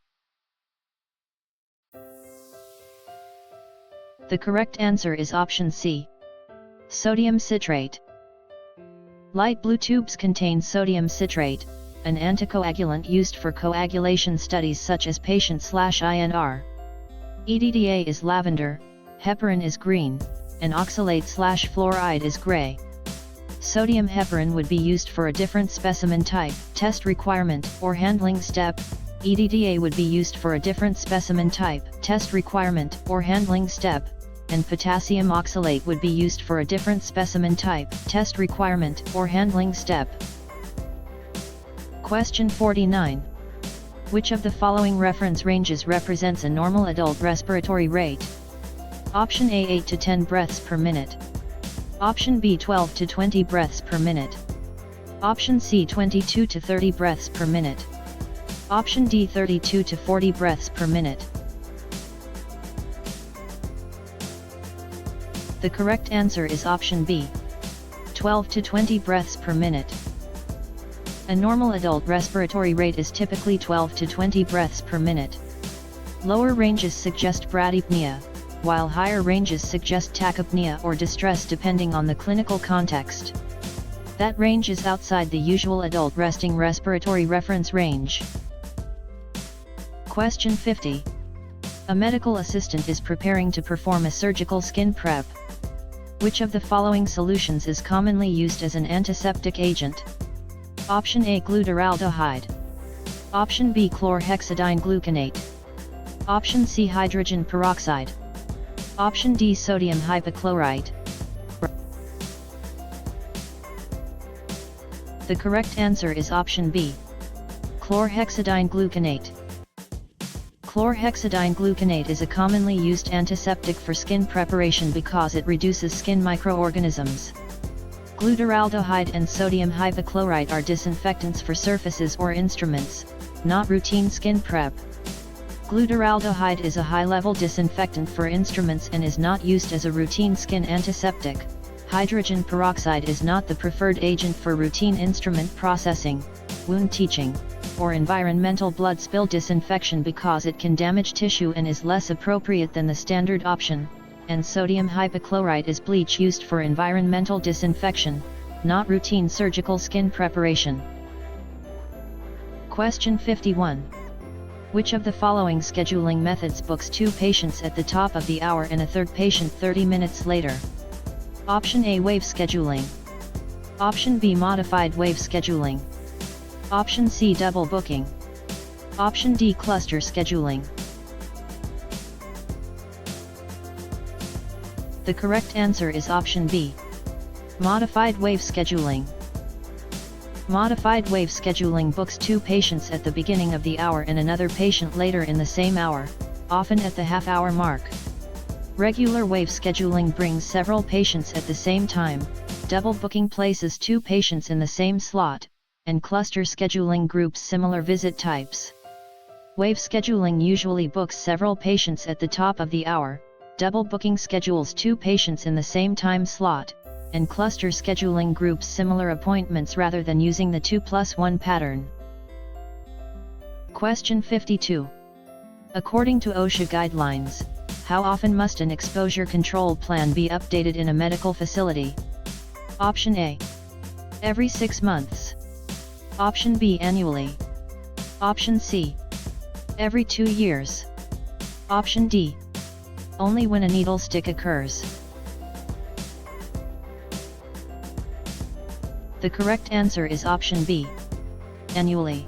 The correct answer is option C, sodium citrate. Light blue tubes contain sodium citrate, an anticoagulant used for coagulation studies such as patient/INR. EDTA is lavender, heparin is green, and oxalate/fluoride is gray. Sodium heparin would be used for a different specimen type, test requirement, or handling step. EDTA would be used for a different specimen type, test requirement, or handling step, and potassium oxalate would be used for a different specimen type, test requirement, or handling step. Question 49. Which of the following reference ranges represents a normal adult respiratory rate? Option A, 8 to 10 breaths per minute. Option B, 12 to 20 breaths per minute. Option C, 22 to 30 breaths per minute. Option D, 32 to 40 breaths per minute. The correct answer is option B, 12 to 20 breaths per minute. A normal adult respiratory rate is typically 12 to 20 breaths per minute. Lower ranges suggest bradypnea, while higher ranges suggest tachypnea or distress depending on the clinical context. That range is outside the usual adult resting respiratory reference range. Question 50. A medical assistant is preparing to perform a surgical skin prep. Which of the following solutions is commonly used as an antiseptic agent? Option A, glutaraldehyde. Option B, chlorhexidine gluconate. Option C hydrogen peroxide. Option D sodium hypochlorite. The correct answer is option B. Chlorhexidine gluconate. Chlorhexidine gluconate is a commonly used antiseptic for skin preparation because it reduces skin microorganisms. Glutaraldehyde and sodium hypochlorite are disinfectants for surfaces or instruments, not routine skin prep. Glutaraldehyde is a high-level disinfectant for instruments and is not used as a routine skin antiseptic. Hydrogen peroxide is not the preferred agent for routine instrument processing, wound teaching, or environmental blood spill disinfection because it can damage tissue and is less appropriate than the standard option, and sodium hypochlorite is bleach used for environmental disinfection, not routine surgical skin preparation. Question 51. Which of the following scheduling methods books 2 patients at the top of the hour and a third patient 30 minutes later? Option A wave scheduling. Option B modified wave scheduling. Option C double booking. Option D cluster scheduling. The correct answer is option B. Modified wave scheduling. Modified wave scheduling books 2 patients at the beginning of the hour and another patient later in the same hour, often at the half-hour mark. Regular wave scheduling brings several patients at the same time, double booking places 2 patients in the same slot, and cluster scheduling groups similar visit types. Wave scheduling usually books several patients at the top of the hour, double booking schedules 2 patients in the same time slot, and cluster scheduling groups similar appointments rather than using the 2+1 pattern. Question 52. According to OSHA guidelines, how often must an exposure control plan be updated in a medical facility? Option A. Every 6 months. Option B annually. Option C. Every 2 years. Option D. Only when a needle stick occurs. The correct answer is option B. Annually.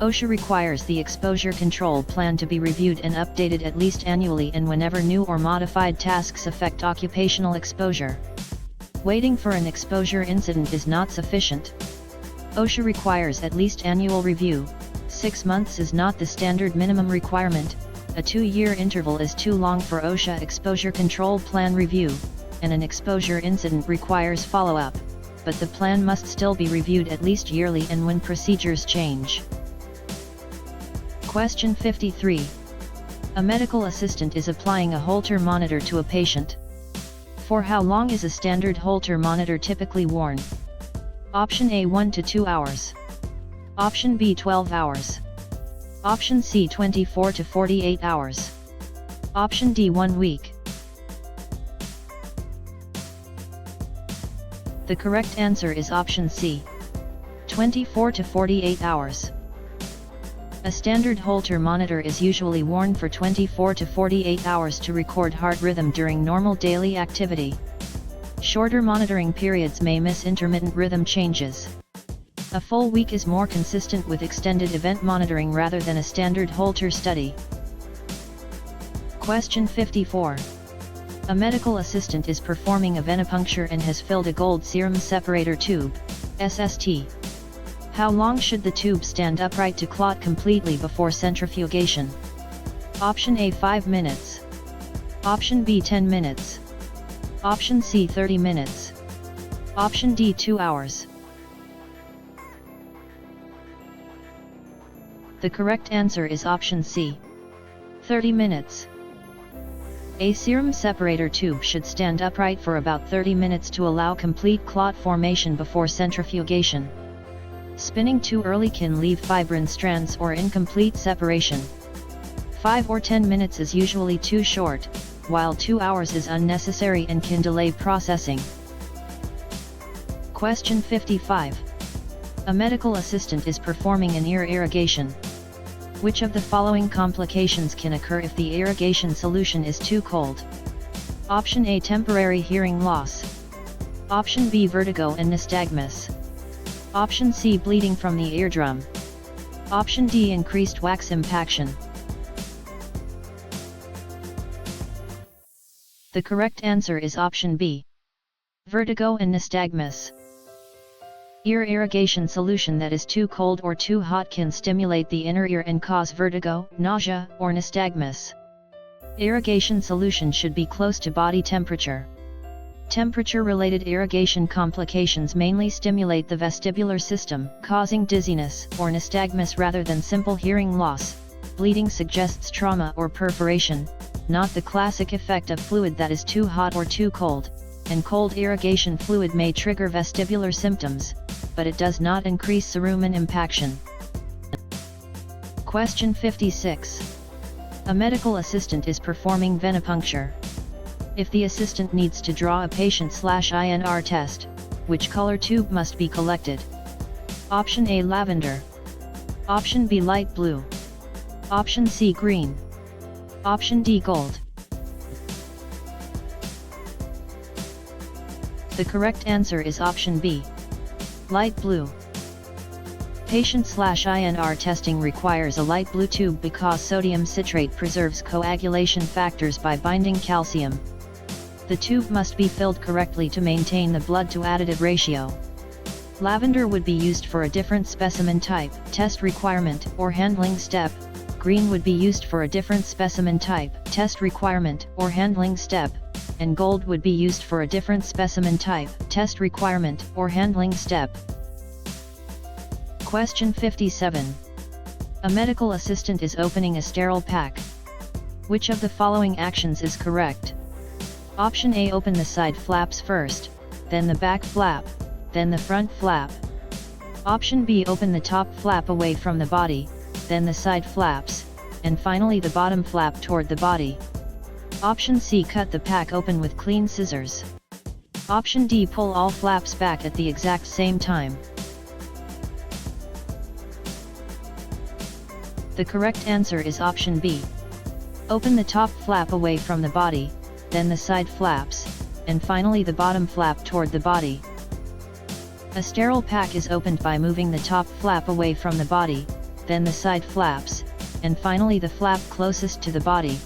OSHA requires the exposure control plan to be reviewed and updated at least annually and whenever new or modified tasks affect occupational exposure. Waiting for an exposure incident is not sufficient. OSHA requires at least annual review. 6 months is not the standard minimum requirement, a 2-year interval is too long for OSHA exposure control plan review, and an exposure incident requires follow-up, but the plan must still be reviewed at least yearly and when procedures change. Question 53. A medical assistant is applying a Holter monitor to a patient. For how long is a standard Holter monitor typically worn? Option A 1 to 2 hours. Option B 12 hours. Option C 24 to 48 hours. Option D 1 week. The correct answer is option C. 24 to 48 hours. A standard Holter monitor is usually worn for 24 to 48 hours to record heart rhythm during normal daily activity. Shorter monitoring periods may miss intermittent rhythm changes. A full week is more consistent with extended event monitoring rather than a standard Holter study. Question 54. A medical assistant is performing a venipuncture and has filled a gold serum separator tube, SST. How long should the tube stand upright to clot completely before centrifugation? Option A 5 minutes. Option B 10 minutes. Option C 30 minutes. Option D 2 hours. The correct answer is option C. 30 minutes. A serum separator tube should stand upright for about 30 minutes to allow complete clot formation before centrifugation. Spinning too early can leave fibrin strands or incomplete separation. 5 or 10 minutes is usually too short, while 2 hours is unnecessary and can delay processing. Question 55. A medical assistant is performing an ear irrigation. Which of the following complications can occur if the irrigation solution is too cold? Option A temporary hearing loss. Option B vertigo and nystagmus. Option C bleeding from the eardrum. Option D increased wax impaction. The correct answer is option B. Vertigo and nystagmus. Ear irrigation solution that is too cold or too hot can stimulate the inner ear and cause vertigo, nausea, or nystagmus. Irrigation solution should be close to body temperature. Temperature-related irrigation complications mainly stimulate the vestibular system, causing dizziness or nystagmus rather than simple hearing loss. Bleeding suggests trauma or perforation, not the classic effect of fluid that is too hot or too cold, and cold irrigation fluid may trigger vestibular symptoms, but it does not increase cerumen impaction. Question 56. A medical assistant is performing venipuncture. If the assistant needs to draw a patient/INR test, which color tube must be collected? Option A lavender. Option B light blue. Option C green. Option D gold. The correct answer is option B. Light blue. Patient/INR testing requires a light blue tube because sodium citrate preserves coagulation factors by binding calcium. The tube must be filled correctly to maintain the blood to additive ratio. Lavender would be used for a different specimen type, test requirement, or handling step. Green would be used for a different specimen type, test requirement, or handling step, and gold would be used for a different specimen type, test requirement, or handling step. Question 57. A medical assistant is opening a sterile pack. Which of the following actions is correct? Option A open the side flaps first, then the back flap, then the front flap. Option B open the top flap away from the body, then the side flaps, and finally the bottom flap toward the body. Option C cut the pack open with clean scissors. Option D pull all flaps back at the exact same time. The correct answer is option B. Open the top flap away from the body, then the side flaps, and finally the bottom flap toward the body. A sterile pack is opened by moving the top flap away from the body, then the side flaps, and finally the flap closest to the body.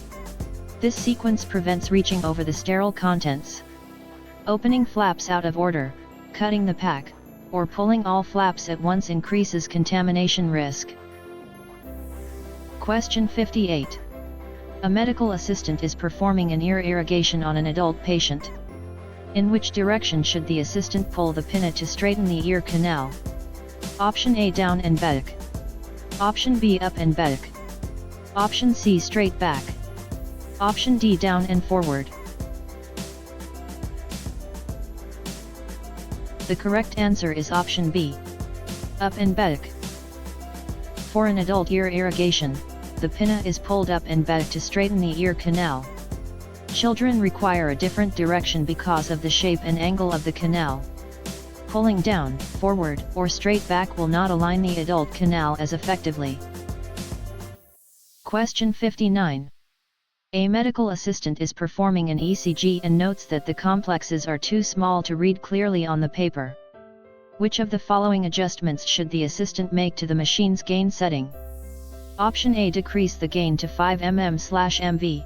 This sequence prevents reaching over the sterile contents. Opening flaps out of order, cutting the pack, or pulling all flaps at once increases contamination risk. Question 58. A medical assistant is performing an ear irrigation on an adult patient. In which direction should the assistant pull the pinna to straighten the ear canal? Option A down and back. Option B up and back. Option C straight back. Option D down and forward. The correct answer is option B. Up and back. For an adult ear irrigation, the pinna is pulled up and back to straighten the ear canal. Children require a different direction because of the shape and angle of the canal. Pulling down, forward, or straight back will not align the adult canal as effectively. Question 59. A medical assistant is performing an ECG and notes that the complexes are too small to read clearly on the paper. Which of the following adjustments should the assistant make to the machine's gain setting? Option A decrease the gain to 5 mm/mV.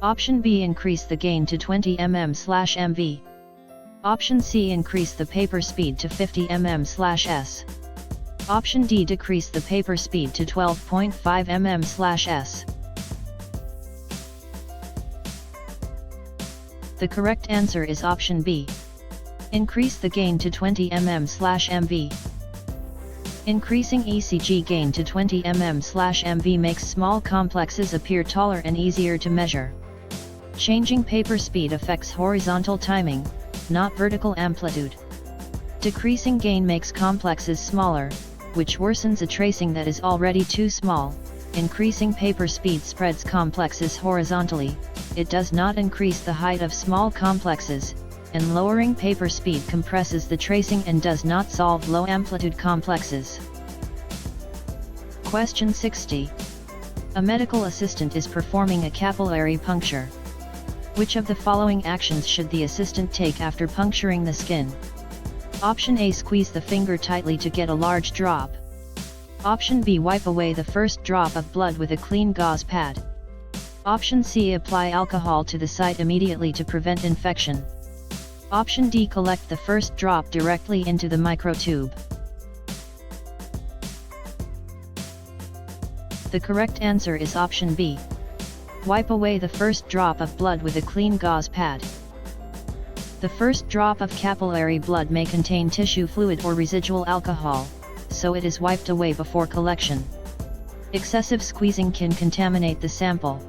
Option B increase the gain to 20 mm/mV. Option C increase the paper speed to 50 mm/s. Option D decrease the paper speed to 12.5 mm/s. The correct answer is option B. Increase the gain to 20 mm/mV. Increasing ECG gain to 20 mm/mV makes small complexes appear taller and easier to measure. Changing paper speed affects horizontal timing, not vertical amplitude. Decreasing gain makes complexes smaller, which worsens a tracing that is already too small. Increasing paper speed spreads complexes horizontally, it does not increase the height of small complexes, and lowering paper speed compresses the tracing and does not solve low amplitude complexes. Question 60. A medical assistant is performing a capillary puncture. Which of the following actions should the assistant take after puncturing the skin? Option A squeeze the finger tightly to get a large drop. Option B wipe away the first drop of blood with a clean gauze pad. Option C. Apply alcohol to the site immediately to prevent infection. Option D. Collect the first drop directly into the microtube. The correct answer is option B. Wipe away the first drop of blood with a clean gauze pad. The first drop of capillary blood may contain tissue fluid or residual alcohol, so it is wiped away before collection. Excessive squeezing can contaminate the sample.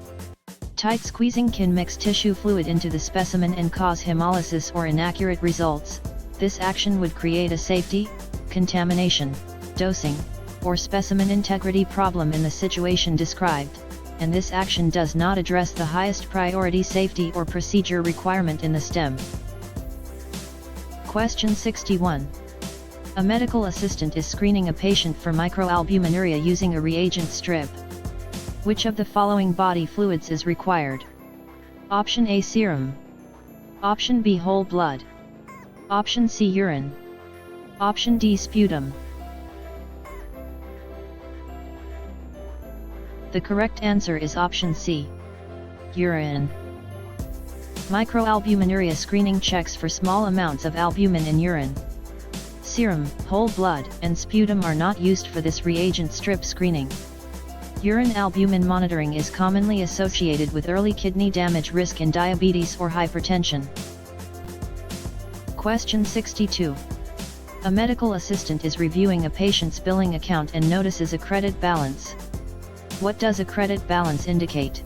Tight squeezing can mix tissue fluid into the specimen and cause hemolysis or inaccurate results. This action would create a safety, contamination, dosing, or specimen integrity problem in the situation described, and this action does not address the highest priority safety or procedure requirement in the STEM. Question 61. A medical assistant is screening a patient for microalbuminuria using a reagent strip. Which of the following body fluids is required? Option A. Serum. Option B. Whole blood. Option C. Urine. Option D. Sputum. The correct answer is option C. Urine. Microalbuminuria screening checks for small amounts of albumin in urine. Serum, whole blood, and sputum are not used for this reagent strip screening. Urine albumin monitoring is commonly associated with early kidney damage risk in diabetes or hypertension. Question 62. A medical assistant is reviewing a patient's billing account and notices a credit balance. What does a credit balance indicate?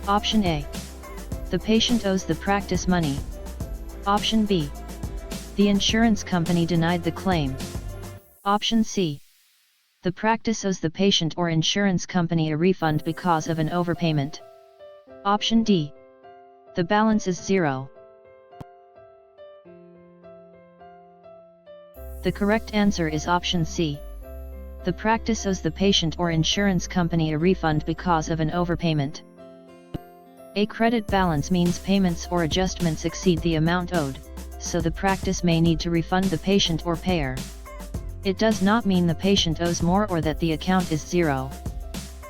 Option A. The patient owes the practice money. Option B. The insurance company denied the claim. Option C. The practice owes the patient or insurance company a refund because of an overpayment. Option D. The balance is zero. The correct answer is option C. The practice owes the patient or insurance company a refund because of an overpayment. A credit balance means payments or adjustments exceed the amount owed, so the practice may need to refund the patient or payer. It does not mean the patient owes more or that the account is zero.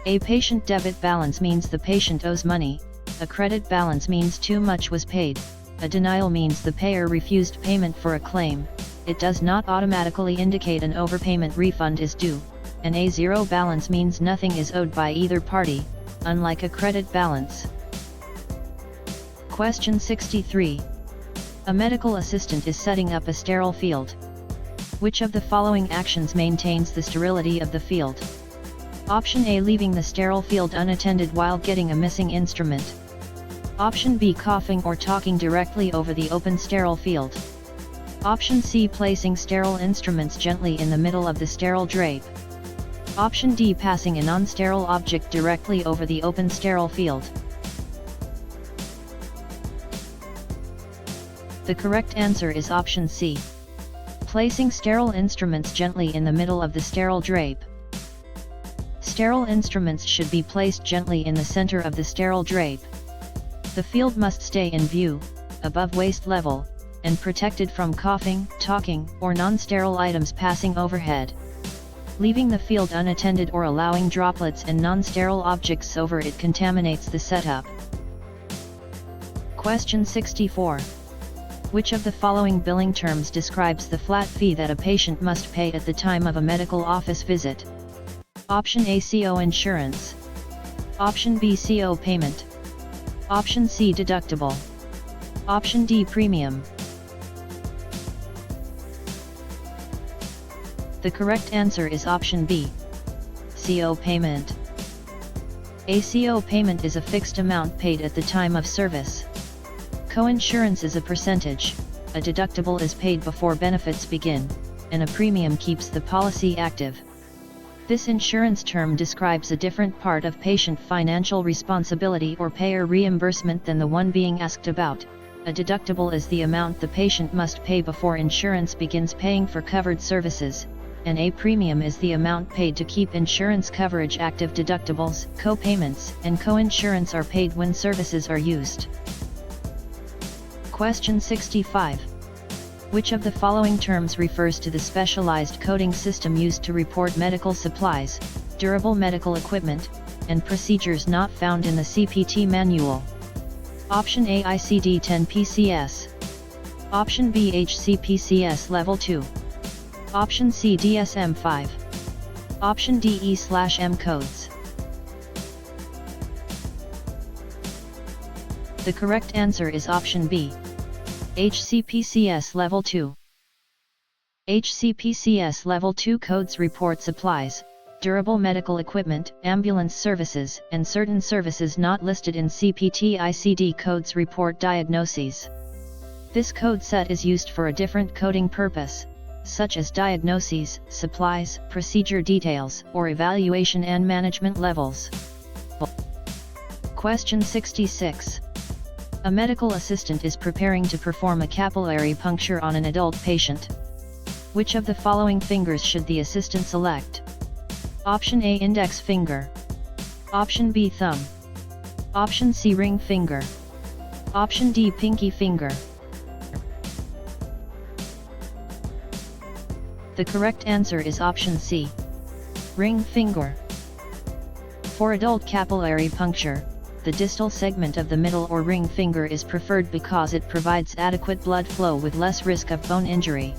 A patient debit balance means the patient owes money, a credit balance means too much was paid, a denial means the payer refused payment for a claim. It does not automatically indicate an overpayment refund is due, and a zero balance means nothing is owed by either party, unlike a credit balance. Question 63. A medical assistant is setting up a sterile field. Which of the following actions maintains the sterility of the field? Option A. Leaving the sterile field unattended while getting a missing instrument. Option B. Coughing or talking directly over the open sterile field. Option C. Placing sterile instruments gently in the middle of the sterile drape. Option D. Passing a non-sterile object directly over the open sterile field. The correct answer is option C. Placing sterile instruments gently in the middle of the sterile drape. Sterile instruments should be placed gently in the center of the sterile drape. The field must stay in view, above waist level, and protected from coughing, talking, or non-sterile items passing overhead. Leaving the field unattended or allowing droplets and non-sterile objects over it contaminates the setup. Question 64. Which of the following billing terms describes the flat fee that a patient must pay at the time of a medical office visit? Option A. CO insurance. Option B. CO payment. Option C. Deductible. Option D. Premium. The correct answer is option B. CO payment. A CO payment is a fixed amount paid at the time of service. Coinsurance is a percentage, a deductible is paid before benefits begin, and a premium keeps the policy active. This insurance term describes a different part of patient financial responsibility or payer reimbursement than the one being asked about. A deductible is the amount the patient must pay before insurance begins paying for covered services, and a premium is the amount paid to keep insurance coverage active. Deductibles, co-payments, and co-insurance are paid when services are used. Question 65. Which of the following terms refers to the specialized coding system used to report medical supplies, durable medical equipment, and procedures not found in the CPT manual. Option A ICD-10 PCS. Option B HCPCS Level 2. Option C DSM-5. Option D E/M codes. The correct answer is option B. HCPCS Level 2. HCPCS Level 2 codes report supplies, durable medical equipment, ambulance services, and certain services not listed in CPT ICD codes report diagnoses. This code set is used for a different coding purpose, such as diagnoses, supplies, procedure details, or evaluation and management levels. Question 66. A medical assistant is preparing to perform a capillary puncture on an adult patient. Which of the following fingers should the assistant select? Option A index finger. Option B thumb. Option C ring finger. Option D pinky finger. The correct answer is option C. Ring finger. For adult capillary puncture, the distal segment of the middle or ring finger is preferred because it provides adequate blood flow with less risk of bone injury.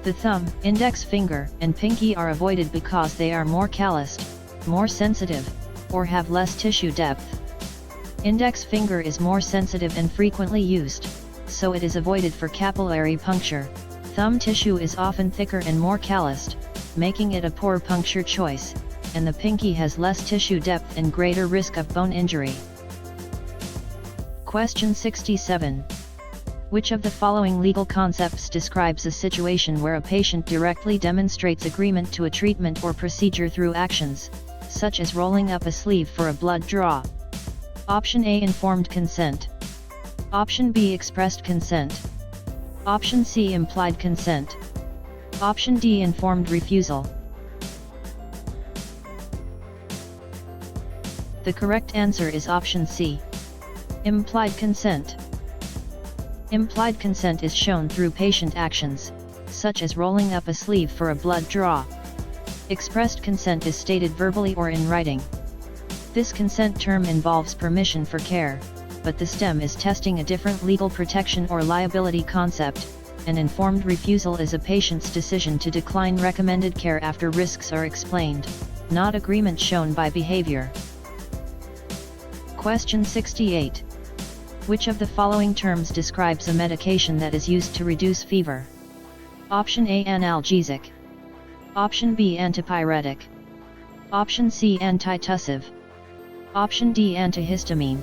The thumb, index finger, and pinky are avoided because they are more calloused, more sensitive, or have less tissue depth. Index finger is more sensitive and frequently used, so it is avoided for capillary puncture. Thumb tissue is often thicker and more calloused, making it a poor puncture choice, and the pinky has less tissue depth and greater risk of bone injury. Question 67. Which of the following legal concepts describes a situation where a patient directly demonstrates agreement to a treatment or procedure through actions, such as rolling up a sleeve for a blood draw? Option A informed consent. Option B expressed consent. Option C implied consent. Option D informed refusal. The correct answer is option C. Implied consent. Implied consent is shown through patient actions, such as rolling up a sleeve for a blood draw. Expressed consent is stated verbally or in writing. This consent term involves permission for care, but the STEM is testing a different legal protection or liability concept. An informed refusal is a patient's decision to decline recommended care after risks are explained, not agreement shown by behavior. Question 68. Which of the following terms describes a medication that is used to reduce fever? Option A analgesic. Option B antipyretic. Option C antitussive. Option D antihistamine.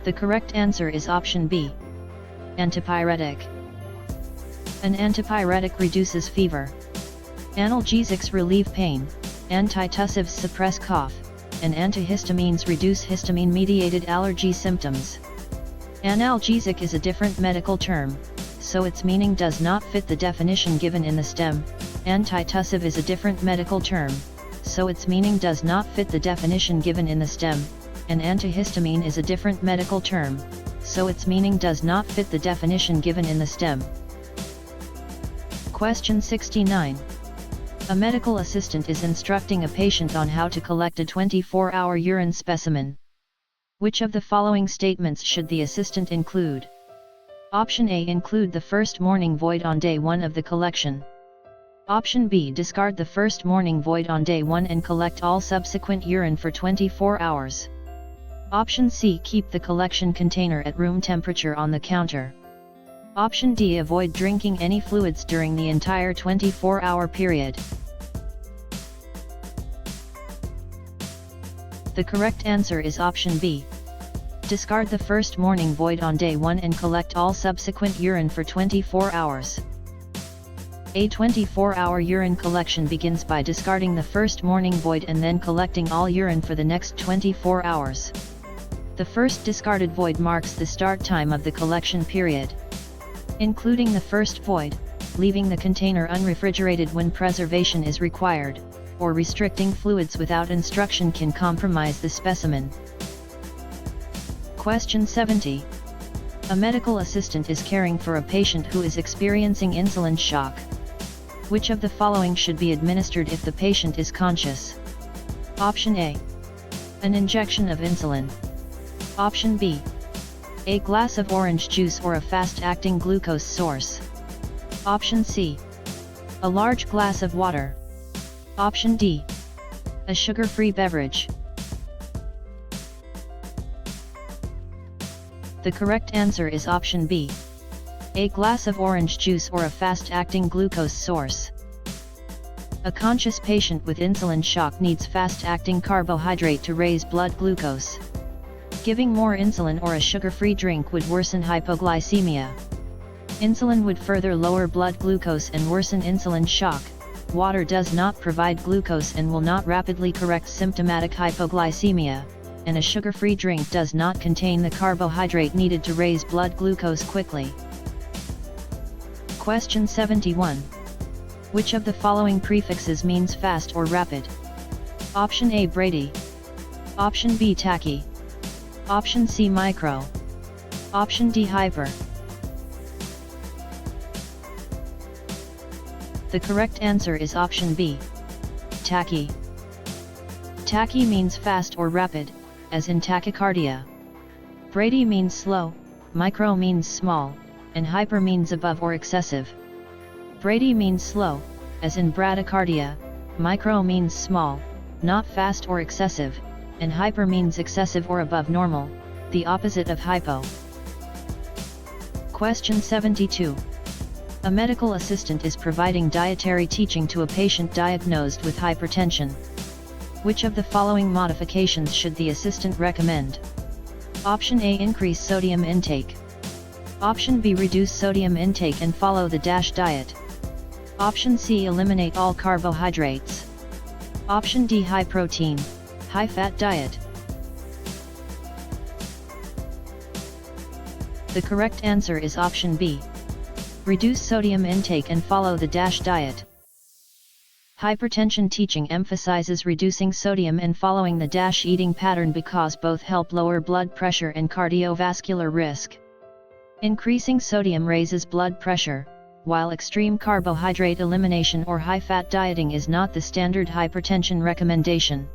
The correct answer is option B. Antipyretic. An antipyretic reduces fever. Analgesics relieve pain, antitussives suppress cough, and antihistamines reduce histamine-mediated allergy symptoms. Analgesic is a different medical term, so its meaning does not fit the definition given in the STEM. Antitussive is a different medical term, so its meaning does not fit the definition given in the STEM, and antihistamine is a different medical term, so its meaning does not fit the definition given in the STEM. Question 69. A medical assistant is instructing a patient on how to collect a 24-hour urine specimen. Which of the following statements should the assistant include? Option A include the first morning void on day 1 of the collection. Option B discard the first morning void on day 1 and collect all subsequent urine for 24 hours. Option C keep the collection container at room temperature on the counter. Option D avoid drinking any fluids during the entire 24-hour period. The correct answer is option B. Discard the first morning void on day 1 and collect all subsequent urine for 24 hours. A 24-hour urine collection begins by discarding the first morning void and then collecting all urine for the next 24 hours. The first discarded void marks the start time of the collection period. Including the first void, leaving the container unrefrigerated when preservation is required, or restricting fluids without instruction can compromise the specimen. Question 70. A medical assistant is caring for a patient who is experiencing insulin shock. Which of the following should be administered if the patient is conscious? Option A. An injection of insulin. Option B. A glass of orange juice or a fast-acting glucose source. Option C. A large glass of water. Option D. A sugar-free beverage. The correct answer is option B. A glass of orange juice or a fast-acting glucose source. A conscious patient with insulin shock needs fast-acting carbohydrate to raise blood glucose. Giving more insulin or a sugar-free drink would worsen hypoglycemia. Insulin would further lower blood glucose and worsen insulin shock. Water does not provide glucose and will not rapidly correct symptomatic hypoglycemia, and a sugar-free drink does not contain the carbohydrate needed to raise blood glucose quickly. Question 71. Which of the following prefixes means fast or rapid? Option A Brady. Option B tachy. Option C micro. Option D hyper. The correct answer is option B. Tachy. Tachy means fast or rapid, as in tachycardia. Brady means slow, micro means small, and hyper means above or excessive. Brady means slow, as in bradycardia, micro means small, not fast or excessive, and hyper means excessive or above normal, the opposite of hypo. Question 72. A medical assistant is providing dietary teaching to a patient diagnosed with hypertension. Which of the following modifications should the assistant recommend? Option A increase sodium intake. Option B reduce sodium intake and follow the DASH diet. Option C eliminate all carbohydrates. Option D high protein, high fat diet. The correct answer is option B. Reduce sodium intake and follow the DASH diet. Hypertension teaching emphasizes reducing sodium and following the DASH eating pattern because both help lower blood pressure and cardiovascular risk. Increasing sodium raises blood pressure, while extreme carbohydrate elimination or high-fat dieting is not the standard hypertension recommendation.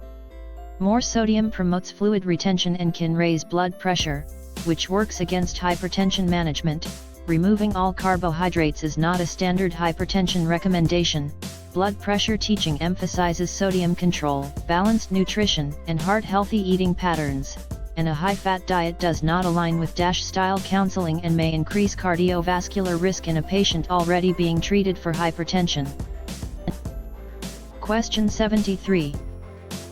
More sodium promotes fluid retention and can raise blood pressure, which works against hypertension management. Removing all carbohydrates is not a standard hypertension recommendation. Blood pressure teaching emphasizes sodium control, balanced nutrition, and heart-healthy eating patterns, and a high-fat diet does not align with DASH-style counseling and may increase cardiovascular risk in a patient already being treated for hypertension. Question 73.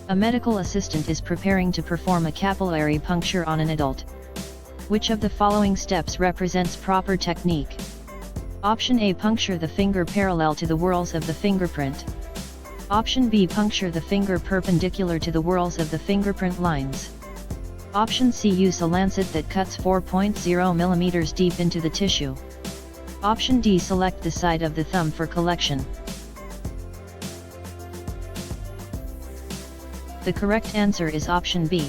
A medical assistant is preparing to perform a capillary puncture on an adult. Which of the following steps represents proper technique? Option A puncture the finger parallel to the whorls of the fingerprint. Option B puncture the finger perpendicular to the whorls of the fingerprint lines. Option C use a lancet that cuts 4.0 mm deep into the tissue. Option D select the side of the thumb for collection. The correct answer is option B.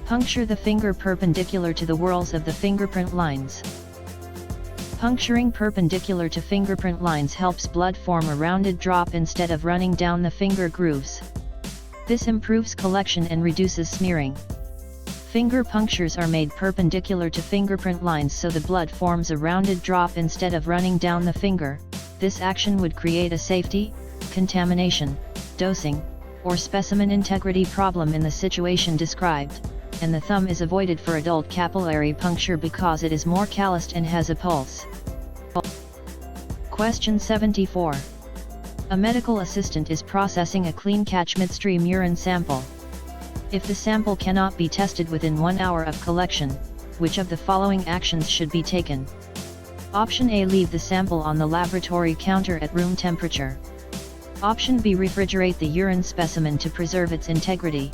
Puncture the finger perpendicular to the whorls of the fingerprint lines. Puncturing perpendicular to fingerprint lines helps blood form a rounded drop instead of running down the finger grooves. This improves collection and reduces smearing. Finger punctures are made perpendicular to fingerprint lines so the blood forms a rounded drop instead of running down the finger. This action would create a safety, contamination, dosing, or specimen integrity problem in the situation described, and the thumb is avoided for adult capillary puncture because it is more calloused and has a pulse. Question 74. A medical assistant is processing a clean catch midstream urine sample. If the sample cannot be tested within 1 hour of collection, which of the following actions should be taken? Option A leave the sample on the laboratory counter at room temperature. Option B refrigerate the urine specimen to preserve its integrity.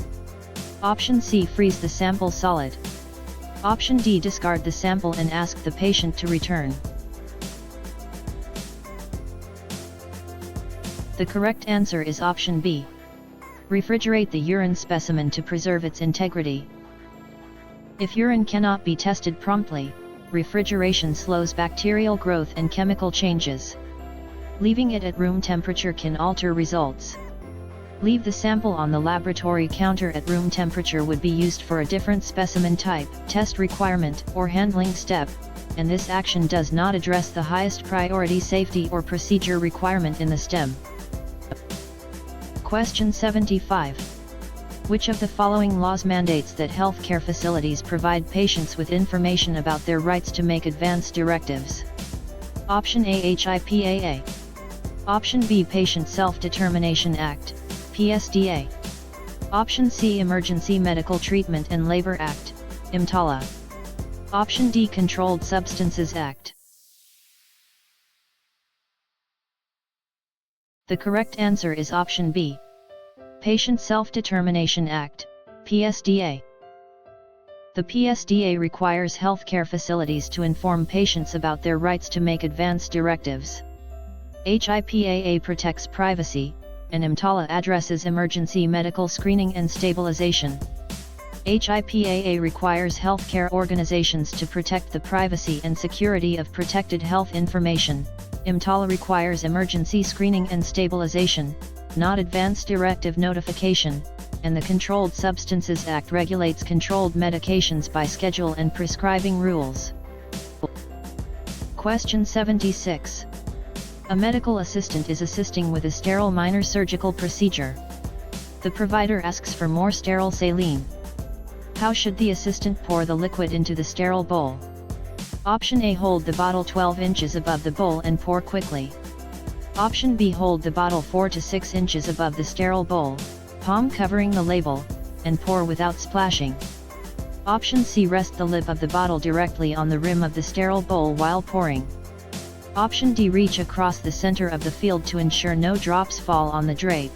Option C freeze the sample solid. Option D discard the sample and ask the patient to return. The correct answer is option B. Refrigerate the urine specimen to preserve its integrity. If urine cannot be tested promptly, refrigeration slows bacterial growth and chemical changes. Leaving it at room temperature can alter results. Leave the sample on the laboratory counter at room temperature would be used for a different specimen type, test requirement, or handling step, and this action does not address the highest priority safety or procedure requirement in the STEM. Question 75. Which of the following laws mandates that healthcare facilities provide patients with information about their rights to make advance directives? Option A, HIPAA. Option B, Patient Self-Determination Act, PSDA. Option C, Emergency Medical Treatment and Labor Act, EMTALA. Option D, Controlled Substances Act. The correct answer is option B, Patient Self-Determination Act, PSDA. The PSDA requires healthcare facilities to inform patients about their rights to make advance directives. HIPAA protects privacy, and EMTALA addresses emergency medical screening and stabilization. HIPAA requires healthcare organizations to protect the privacy and security of protected health information. EMTALA requires emergency screening and stabilization, not advance directive notification, and the Controlled Substances Act regulates controlled medications by schedule and prescribing rules. Question 76. A medical assistant is assisting with a sterile minor surgical procedure. The provider asks for more sterile saline. How should the assistant pour the liquid into the sterile bowl? Option A, hold the bottle 12 inches above the bowl and pour quickly. Option B, hold the bottle 4 to 6 inches above the sterile bowl, palm covering the label, and pour without splashing. Option C, rest the lip of the bottle directly on the rim of the sterile bowl while pouring. Option D, reach across the center of the field to ensure no drops fall on the drape.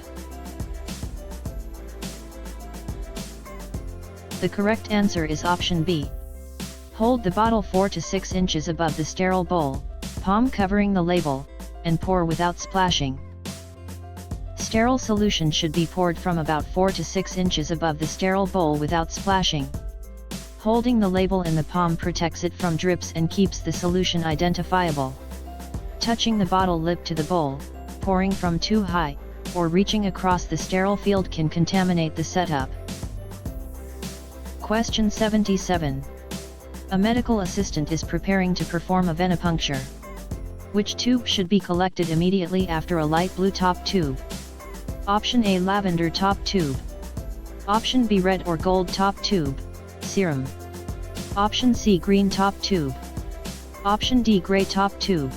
The correct answer is option B. Hold the bottle 4 to 6 inches above the sterile bowl, palm covering the label, and pour without splashing. Sterile solution should be poured from about 4 to 6 inches above the sterile bowl without splashing. Holding the label in the palm protects it from drips and keeps the solution identifiable. Touching the bottle lip to the bowl, pouring from too high, or reaching across the sterile field can contaminate the setup. Question 77. A medical assistant is preparing to perform a venipuncture. Which tube should be collected immediately after a light blue top tube? Option A, lavender top tube. Option B, red or gold top tube, serum. Option C, green top tube. Option D, gray top tube.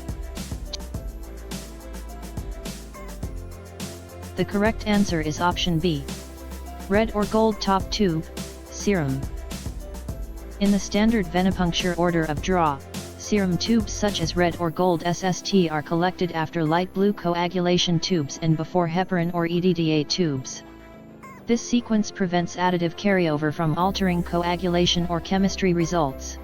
The correct answer is option B, red or gold top tube, serum. In the standard venipuncture order of draw, serum tubes such as red or gold SST are collected after light blue coagulation tubes and before heparin or EDTA tubes. This sequence prevents additive carryover from altering coagulation or chemistry results.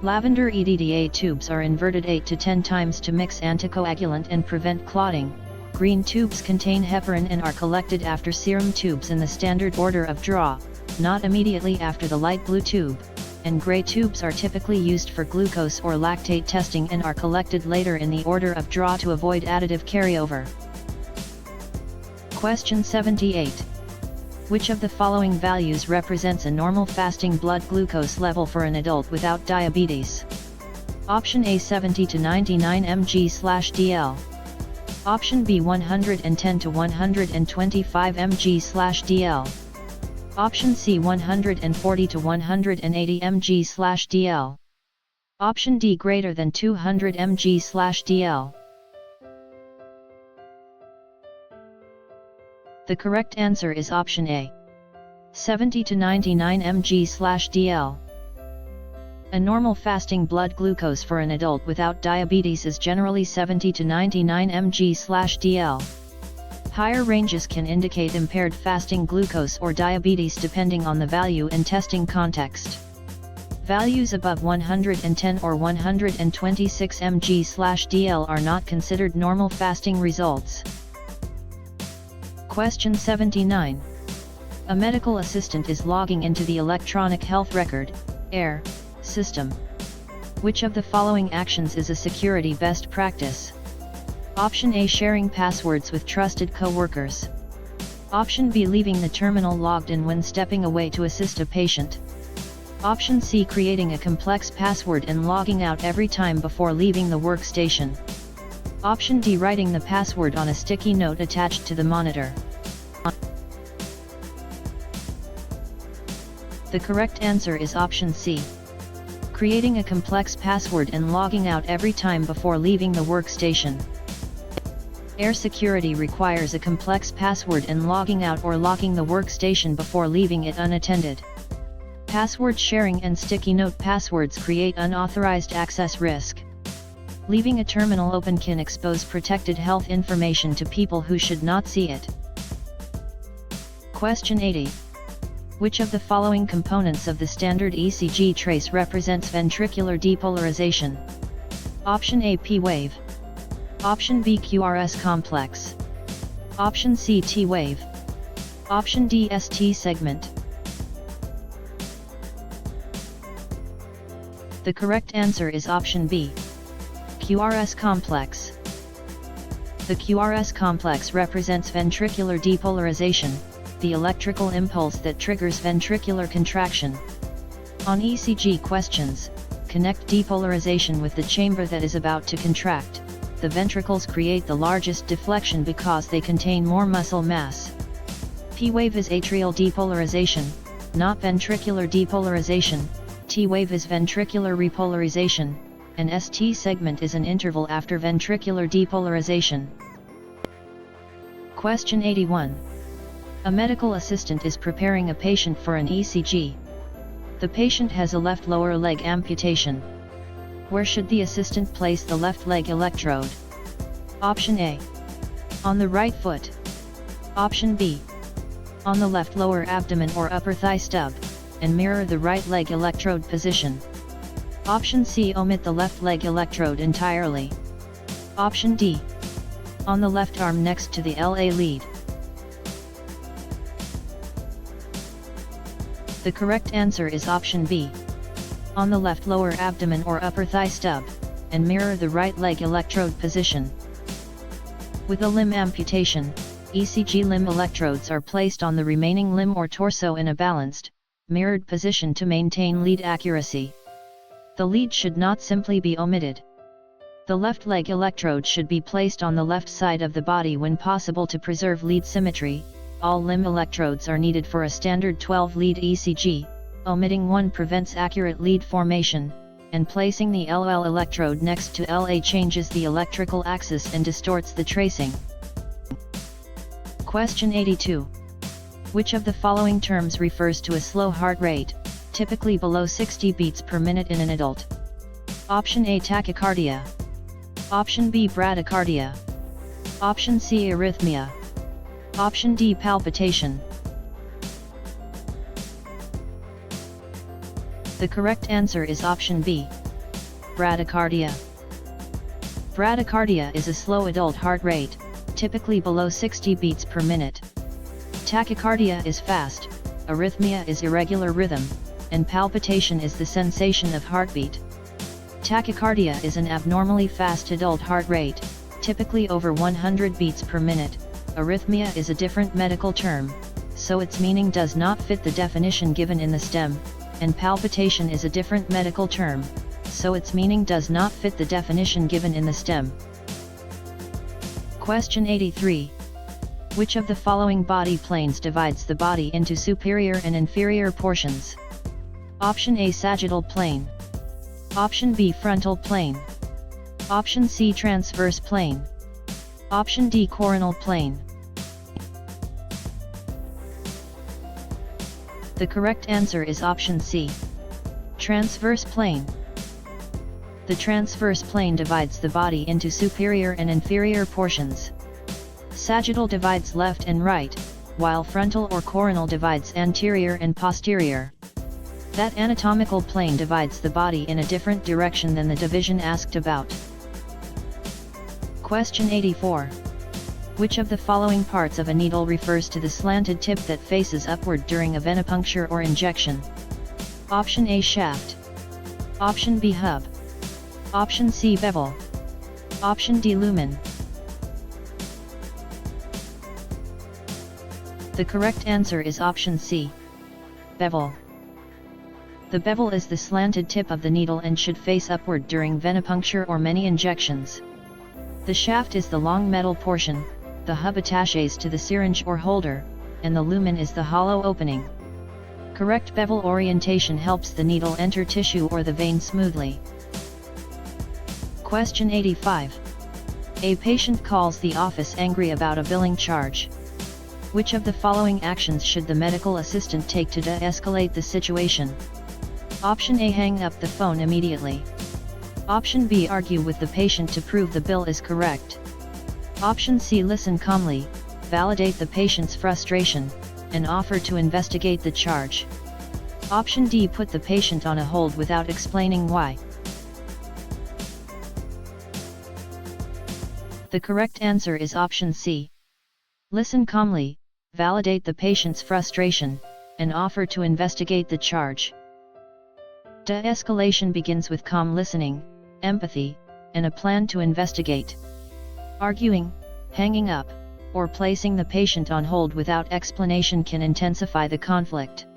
Lavender EDTA tubes are inverted 8 to 10 times to mix anticoagulant and prevent clotting. Green tubes contain heparin and are collected after serum tubes in the standard order of draw, not immediately after the light blue tube, and gray tubes are typically used for glucose or lactate testing and are collected later in the order of draw to avoid additive carryover. Question 78. Which of the following values represents a normal fasting blood glucose level for an adult without diabetes? Option A, 70 to 99 mg/dl. Option B, 110 to 125 mg/dl. Option C, 140 to 180 mg/dl. Option D, greater than 200 mg/dl. The correct answer is option A, 70 to 99 mg/dl. A normal fasting blood glucose for an adult without diabetes is generally 70 to 99 mg/dl. Higher ranges can indicate impaired fasting glucose or diabetes depending on the value and testing context. Values above 110 or 126 mg/dl are not considered normal fasting results. Question 79. A medical assistant is logging into the electronic health record, EHR, system. Which of the following actions is a security best practice? Option A, sharing passwords with trusted co-workers. Option B, leaving the terminal logged in when stepping away to assist a patient. Option C, creating a complex password and logging out every time before leaving the workstation. Option D, writing the password on a sticky note attached to the monitor. The correct answer is option C. Creating a complex password and logging out every time before leaving the workstation. Air security requires a complex password and logging out or locking the workstation before leaving it unattended. Password sharing and sticky note passwords create unauthorized access risk. Leaving a terminal open can expose protected health information to people who should not see it. Question 80. Which of the following components of the standard ECG trace represents ventricular depolarization? Option A, P wave. Option B, QRS complex. Option C, T wave. Option D, ST segment. The correct answer is option B. QRS complex. The QRS complex represents ventricular depolarization, the electrical impulse that triggers ventricular contraction. On ECG questions, connect depolarization with the chamber that is about to contract. The ventricles create the largest deflection because they contain more muscle mass. P wave is atrial depolarization, not ventricular depolarization. T wave is ventricular repolarization, and ST segment is an interval after ventricular depolarization. Question 81. A medical assistant is preparing a patient for an ECG. The patient has a left lower leg amputation. Where should the assistant place the left leg electrode? Option A. On the right foot. Option B. On the left lower abdomen or upper thigh stub, and mirror the right leg electrode position. Option C. Omit the left leg electrode entirely. Option D. On the left arm next to the LA lead. The correct answer is option B. On the left lower abdomen or upper thigh stub, and mirror the right leg electrode position. With a limb amputation, ECG limb electrodes are placed on the remaining limb or torso in a balanced, mirrored position to maintain lead accuracy. The lead should not simply be omitted. The left leg electrode should be placed on the left side of the body when possible to preserve lead symmetry. All limb electrodes are needed for a standard 12-lead ECG. Omitting one prevents accurate lead formation, and placing the LL electrode next to LA changes the electrical axis and distorts the tracing. Question 82. Which of the following terms refers to a slow heart rate, typically below 60 beats per minute in an adult? Option A, tachycardia. Option B, bradycardia. Option C, arrhythmia. Option D, palpitation. The correct answer is option B. Bradycardia. Bradycardia is a slow adult heart rate, typically below 60 beats per minute. Tachycardia is fast, arrhythmia is irregular rhythm, and palpitation is the sensation of heartbeat. Tachycardia is an abnormally fast adult heart rate, typically over 100 beats per minute. Arrhythmia is a different medical term, so its meaning does not fit the definition given in the STEM, and palpitation is a different medical term, so its meaning does not fit the definition given in the STEM. Question 83. Which of the following body planes divides the body into superior and inferior portions? Option A, sagittal plane. Option B, frontal plane. Option C, transverse plane. Option D, coronal plane. The correct answer is option C. Transverse plane. The transverse plane divides the body into superior and inferior portions. Sagittal divides left and right, while frontal or coronal divides anterior and posterior. That anatomical plane divides the body in a different direction than the division asked about. Question 84. Which of the following parts of a needle refers to the slanted tip that faces upward during a venipuncture or injection? Option A, shaft. Option B, hub. Option C, bevel. Option D, lumen. The correct answer is option C. Bevel. The bevel is the slanted tip of the needle and should face upward during venipuncture or many injections. The shaft is the long metal portion, the hub attaches to the syringe or holder, and the lumen is the hollow opening. Correct bevel orientation helps the needle enter tissue or the vein smoothly. Question 85. A patient calls the office angry about a billing charge. Which of the following actions should the medical assistant take to de-escalate the situation? Option A. Hang up the phone immediately. Option B. Argue with the patient to prove the bill is correct. Option C. Listen calmly, validate the patient's frustration, and offer to investigate the charge. Option D. Put the patient on a hold without explaining why. The correct answer is option C. Listen calmly, validate the patient's frustration, and offer to investigate the charge. De-escalation begins with calm listening, empathy, and a plan to investigate. Arguing, hanging up, or placing the patient on hold without explanation can intensify the conflict.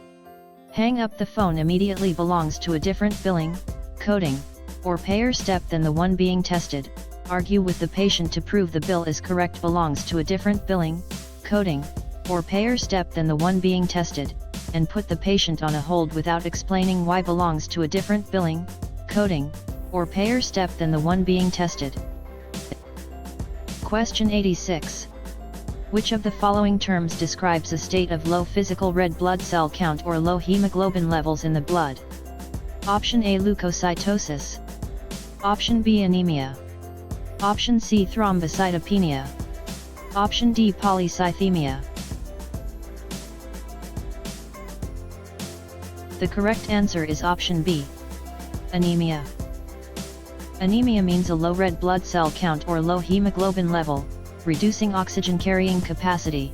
Hang up the phone immediately belongs to a different billing, coding, or payer step than the one being tested. Argue with the patient to prove the bill is correct belongs to a different billing, coding, or payer step than the one being tested, and put the patient on a hold without explaining why belongs to a different billing, coding, or payer step than the one being tested. Question 86. Which of the following terms describes a state of low physical red blood cell count or low hemoglobin levels in the blood? Option A. Leukocytosis. Option B. Anemia. Option C. Thrombocytopenia. Option D. Polycythemia. The correct answer is option B. Anemia. Anemia means a low red blood cell count or low hemoglobin level, reducing oxygen carrying capacity.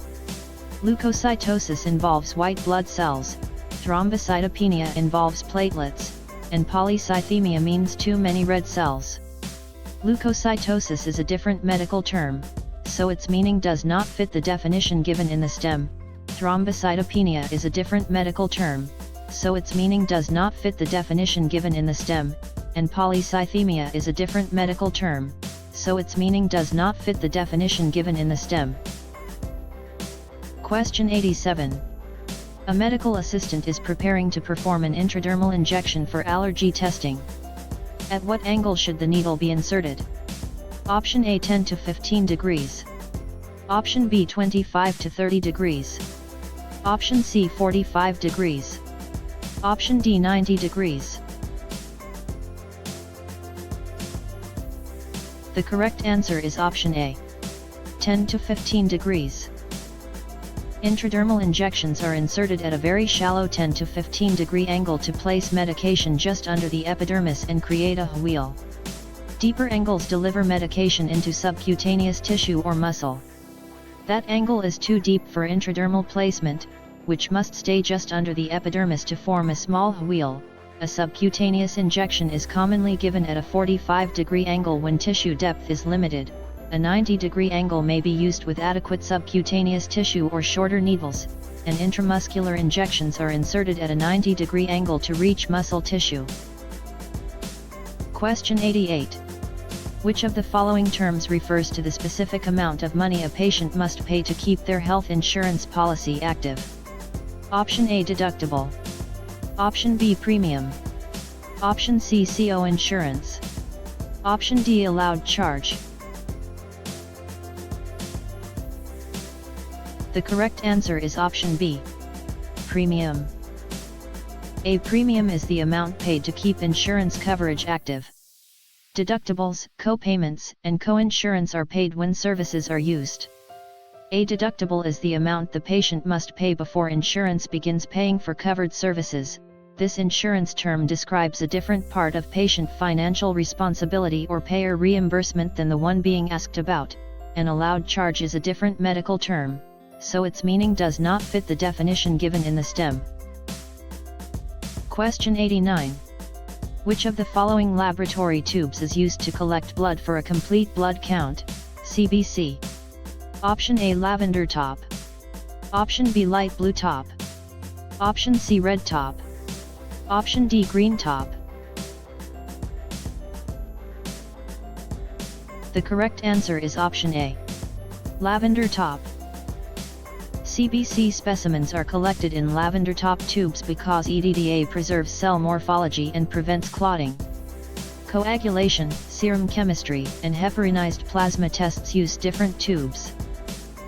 Leukocytosis involves white blood cells, thrombocytopenia involves platelets, and polycythemia means too many red cells. Leukocytosis is a different medical term, so its meaning does not fit the definition given in the STEM. Thrombocytopenia is a different medical term, so its meaning does not fit the definition given in the STEM, and polycythemia is a different medical term, so its meaning does not fit the definition given in the STEM. Question 87. A medical assistant is preparing to perform an intradermal injection for allergy testing. At what angle should the needle be inserted? Option A 10 to 15 degrees. Option B 25 to 30 degrees. Option C 45 degrees. Option D 90 degrees. The correct answer is option A. 10 to 15 degrees. Intradermal injections are inserted at a very shallow 10 to 15 degree angle to place medication just under the epidermis and create a wheal. Deeper angles deliver medication into subcutaneous tissue or muscle. That angle is too deep for intradermal placement, which must stay just under the epidermis to form a small wheal. A subcutaneous injection is commonly given at a 45 degree angle when tissue depth is limited. A 90 degree angle may be used with adequate subcutaneous tissue or shorter needles, and intramuscular injections are inserted at a 90 degree angle to reach muscle tissue. Question 88. Which of the following terms refers to the specific amount of money a patient must pay to keep their health insurance policy active? Option A deductible. Option B premium. Option C co-insurance. Option D allowed charge. The correct answer is option B. Premium. A premium is the amount paid to keep insurance coverage active. Deductibles, co-payments, and co-insurance are paid when services are used. A deductible is the amount the patient must pay before insurance begins paying for covered services. This insurance term describes a different part of patient financial responsibility or payer reimbursement than the one being asked about. An allowed charge is a different medical term, so its meaning does not fit the definition given in the STEM. Question 89. Which of the following laboratory tubes is used to collect blood for a complete blood count, CBC? Option A lavender top. Option B light blue top. Option C red top. Option D green top. The correct answer is option A, lavender top. CBC specimens are collected in lavender top tubes because EDTA preserves cell morphology and prevents clotting. Coagulation, serum chemistry, and heparinized plasma tests use different tubes.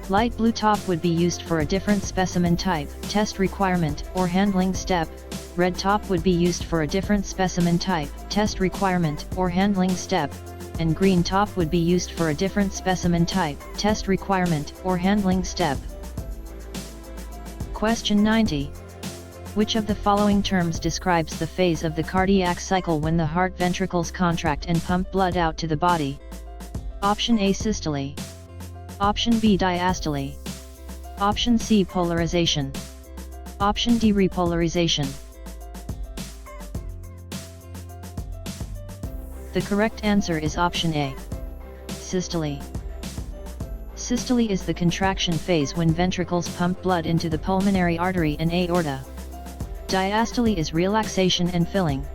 Light blue top would be used for a different specimen type, test requirement, or handling step. Red top would be used for a different specimen type, test requirement, or handling step. And green top would be used for a different specimen type, test requirement, or handling step. Question 90. Which of the following terms describes the phase of the cardiac cycle when the heart ventricles contract and pump blood out to the body? Option A systole. Option B diastole. Option C polarization. Option D repolarization. The correct answer is option A, systole. Systole is the contraction phase when ventricles pump blood into the pulmonary artery and aorta. Diastole is relaxation and filling.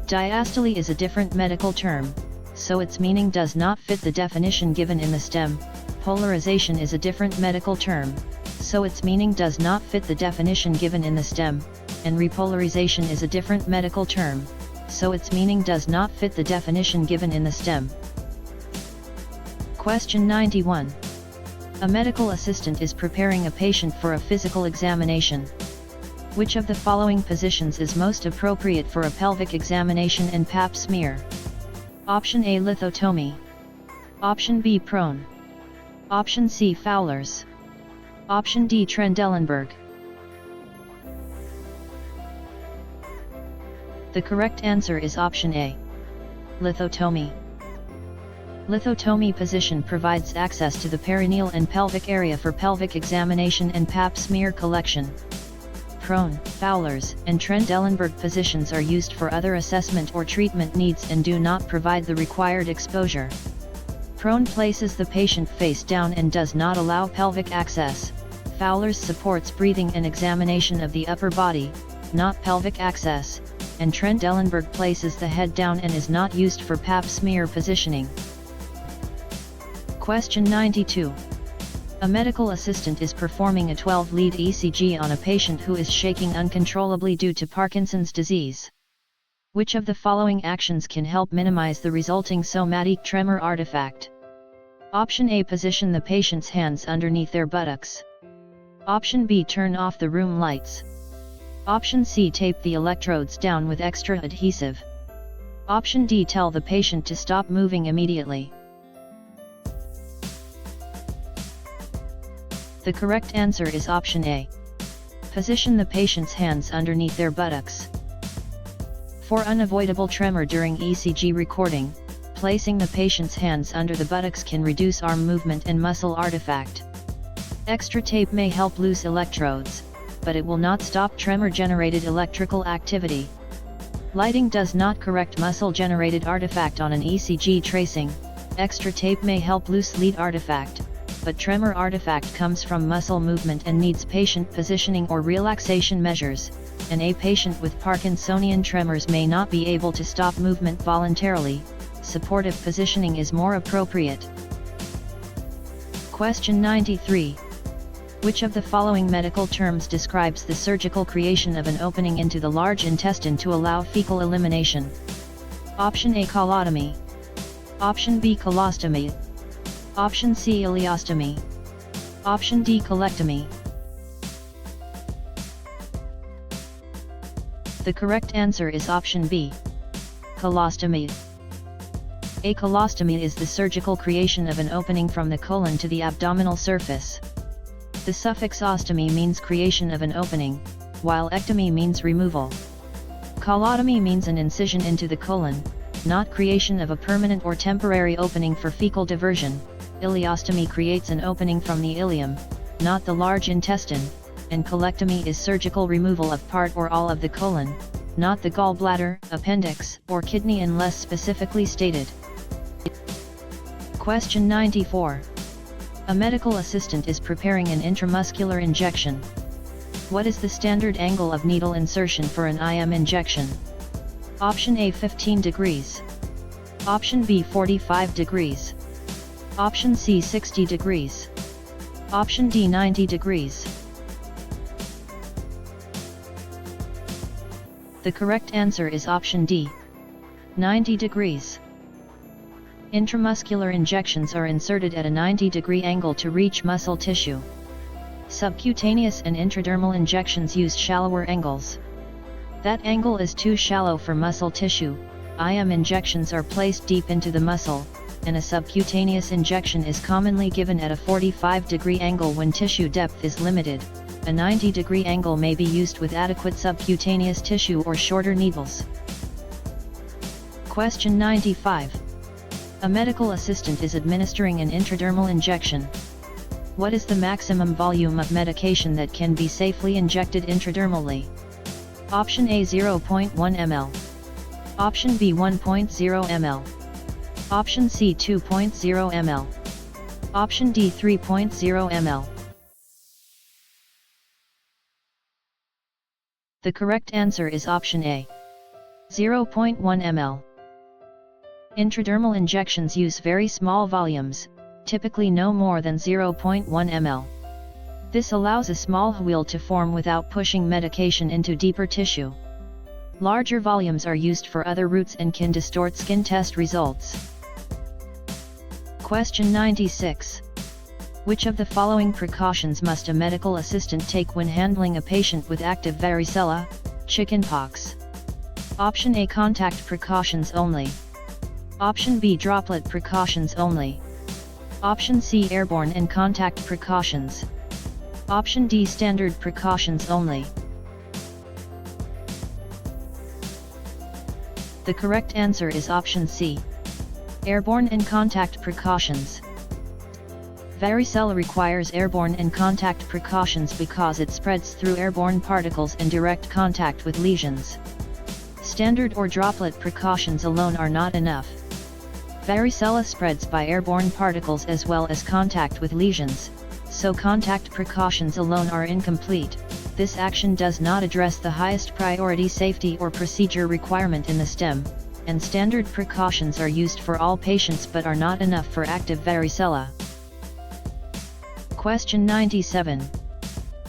Diastole is a different medical term, so its meaning does not fit the definition given in the stem. Polarization is a different medical term, so its meaning does not fit the definition given in the stem, and repolarization is a different medical term, so its meaning does not fit the definition given in the stem. Question 91. A medical assistant is preparing a patient for a physical examination. Which of the following positions is most appropriate for a pelvic examination and pap smear? Option A lithotomy. Option B prone. Option C Fowler's. Option D Trendelenburg. The correct answer is option A, lithotomy. Lithotomy position provides access to the perineal and pelvic area for pelvic examination and pap smear collection. Prone, Fowler's, and Trendelenburg positions are used for other assessment or treatment needs and do not provide the required exposure. Prone places the patient face down and does not allow pelvic access. Fowler's supports breathing and examination of the upper body, not pelvic access, and Trendelenburg places the head down and is not used for pap smear positioning. Question 92. A medical assistant is performing a 12-lead ECG on a patient who is shaking uncontrollably due to Parkinson's disease. Which of the following actions can help minimize the resulting somatic tremor artifact? Option A position the patient's hands underneath their buttocks. Option B turn off the room lights. Option C tape the electrodes down with extra adhesive. Option D tell the patient to stop moving immediately. The correct answer is option A. Position the patient's hands underneath their buttocks. For unavoidable tremor during ECG recording, placing the patient's hands under the buttocks can reduce arm movement and muscle artifact. Extra tape may help loose electrodes, but it will not stop tremor-generated electrical activity. Lighting does not correct muscle-generated artifact on an ECG tracing. Extra tape may help loose lead artifact, but tremor artifact comes from muscle movement and needs patient positioning or relaxation measures, and a patient with Parkinsonian tremors may not be able to stop movement voluntarily. Supportive positioning is more appropriate. Question 93. Which of the following medical terms describes the surgical creation of an opening into the large intestine to allow fecal elimination? Option A colotomy. Option B colostomy. Option C ileostomy. Option D colectomy. The correct answer is option B, colostomy. A colostomy is the surgical creation of an opening from the colon to the abdominal surface. The suffix ostomy means creation of an opening, while ectomy means removal. Colotomy means an incision into the colon, not creation of a permanent or temporary opening for fecal diversion. Ileostomy creates an opening from the ileum, not the large intestine, and colectomy is surgical removal of part or all of the colon, not the gallbladder, appendix, or kidney unless specifically stated. Question 94. A medical assistant is preparing an intramuscular injection. What is the standard angle of needle insertion for an IM injection? Option A 15 degrees. Option B 45 degrees. Option C 60 degrees. Option D 90 degrees. The correct answer is option D, 90 degrees. Intramuscular injections are inserted at a 90-degree angle to reach muscle tissue. Subcutaneous and intradermal injections use shallower angles. That angle is too shallow for muscle tissue. IM injections are placed deep into the muscle, and a subcutaneous injection is commonly given at a 45-degree angle when tissue depth is limited. A 90-degree angle may be used with adequate subcutaneous tissue or shorter needles. Question 95. A medical assistant is administering an intradermal injection. What is the maximum volume of medication that can be safely injected intradermally? Option A 0.1 ml. Option B 1.0 ml. Option C 2.0 ml. Option D 3.0 ml. The correct answer is option A, 0.1 ml. Intradermal injections use very small volumes, typically no more than 0.1 ml. This allows a small wheal to form without pushing medication into deeper tissue. Larger volumes are used for other routes and can distort skin test results. Question 96. Which of the following precautions must a medical assistant take when handling a patient with active varicella, chickenpox? Option A contact precautions only. Option B droplet precautions only. Option C airborne and contact precautions. Option D standard precautions only. The correct answer is option C, airborne and contact precautions. Varicella requires airborne and contact precautions because it spreads through airborne particles and direct contact with lesions. Standard or droplet precautions alone are not enough. Varicella spreads by airborne particles as well as contact with lesions, so contact precautions alone are incomplete. This action does not address the highest priority safety or procedure requirement in the STEM, and standard precautions are used for all patients but are not enough for active varicella. Question 97.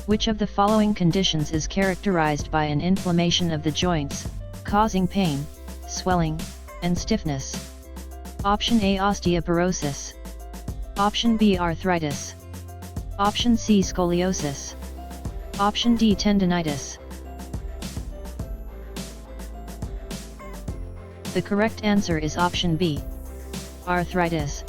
Which of the following conditions is characterized by an inflammation of the joints, causing pain, swelling, and stiffness? Option A osteoporosis. Option B arthritis. Option C scoliosis. Option D tendinitis. The correct answer is option B, arthritis.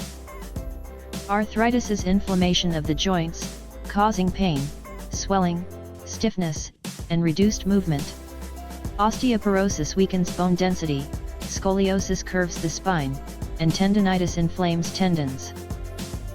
Arthritis is inflammation of the joints, causing pain, swelling, stiffness, and reduced movement. Osteoporosis weakens bone density, scoliosis curves the spine, and tendinitis inflames tendons.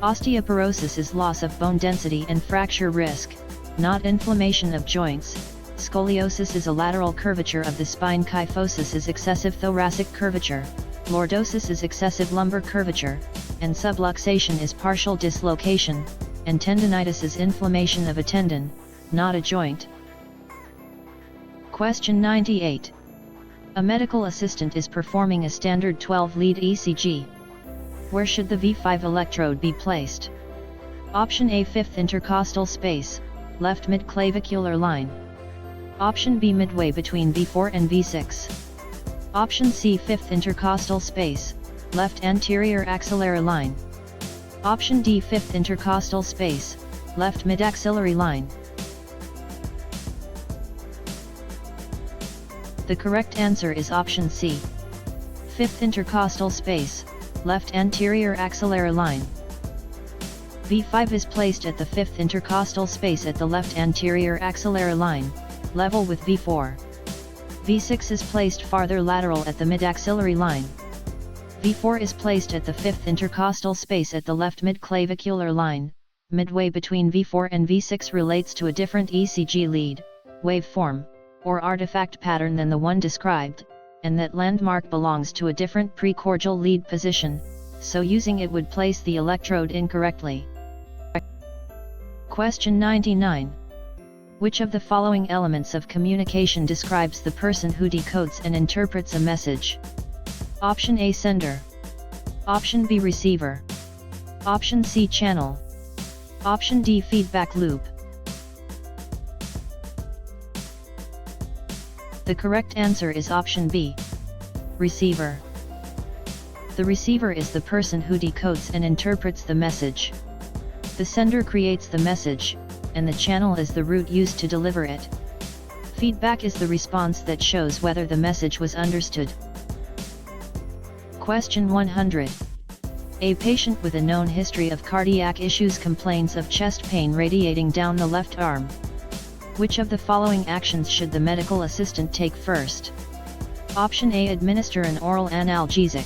Osteoporosis is loss of bone density and fracture risk, not inflammation of joints. Scoliosis is a lateral curvature of the spine. Kyphosis is excessive thoracic curvature. Lordosis is excessive lumbar curvature, and subluxation is partial dislocation, and tendinitis is inflammation of a tendon, not a joint. Question 98. A medical assistant is performing a standard 12-lead ECG. Where should the V5 electrode be placed? Option A 5th intercostal space, left mid-clavicular line. Option B midway between V4 and V6. Option C 5th intercostal space, left anterior axillary line. Option D 5th intercostal space, left mid-axillary line. The correct answer is option C, 5th intercostal space, left anterior axillary line. V5 is placed at the 5th intercostal space at the left anterior axillary line, level with V4. V6 is placed farther lateral at the mid-axillary line. V4 is placed at the 5th intercostal space at the left mid-clavicular line. Midway between V4 and V6 relates to a different ECG lead, waveform, or artifact pattern than the one described, and that landmark belongs to a different precordial lead position, so using it would place the electrode incorrectly. Question 99. Which of the following elements of communication describes the person who decodes and interprets a message? Option A, sender. Option B, receiver. Option C, channel. Option D, feedback loop. The correct answer is option B, receiver. The receiver is the person who decodes and interprets the message. The sender creates the message, and the channel is the route used to deliver it. Feedback is the response that shows whether the message was understood. Question 100. A patient with a known history of cardiac issues complains of chest pain radiating down the left arm. Which of the following actions should the medical assistant take first? Option A, administer an oral analgesic.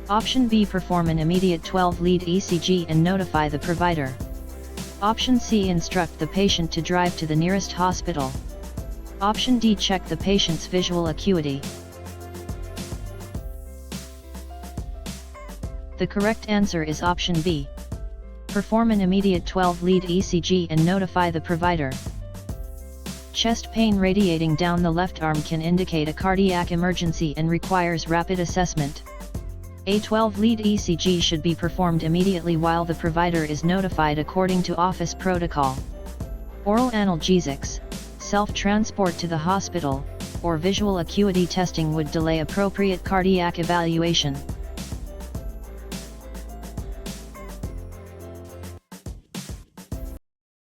Option B, perform an immediate 12-lead ECG and notify the provider. Option C, instruct the patient to drive to the nearest hospital. Option D, check the patient's visual acuity. The correct answer is option B. Perform an immediate 12-lead ECG and notify the provider. Chest pain radiating down the left arm can indicate a cardiac emergency and requires rapid assessment. A 12-lead ECG should be performed immediately while the provider is notified according to office protocol. Oral analgesics, self-transport to the hospital, or visual acuity testing would delay appropriate cardiac evaluation.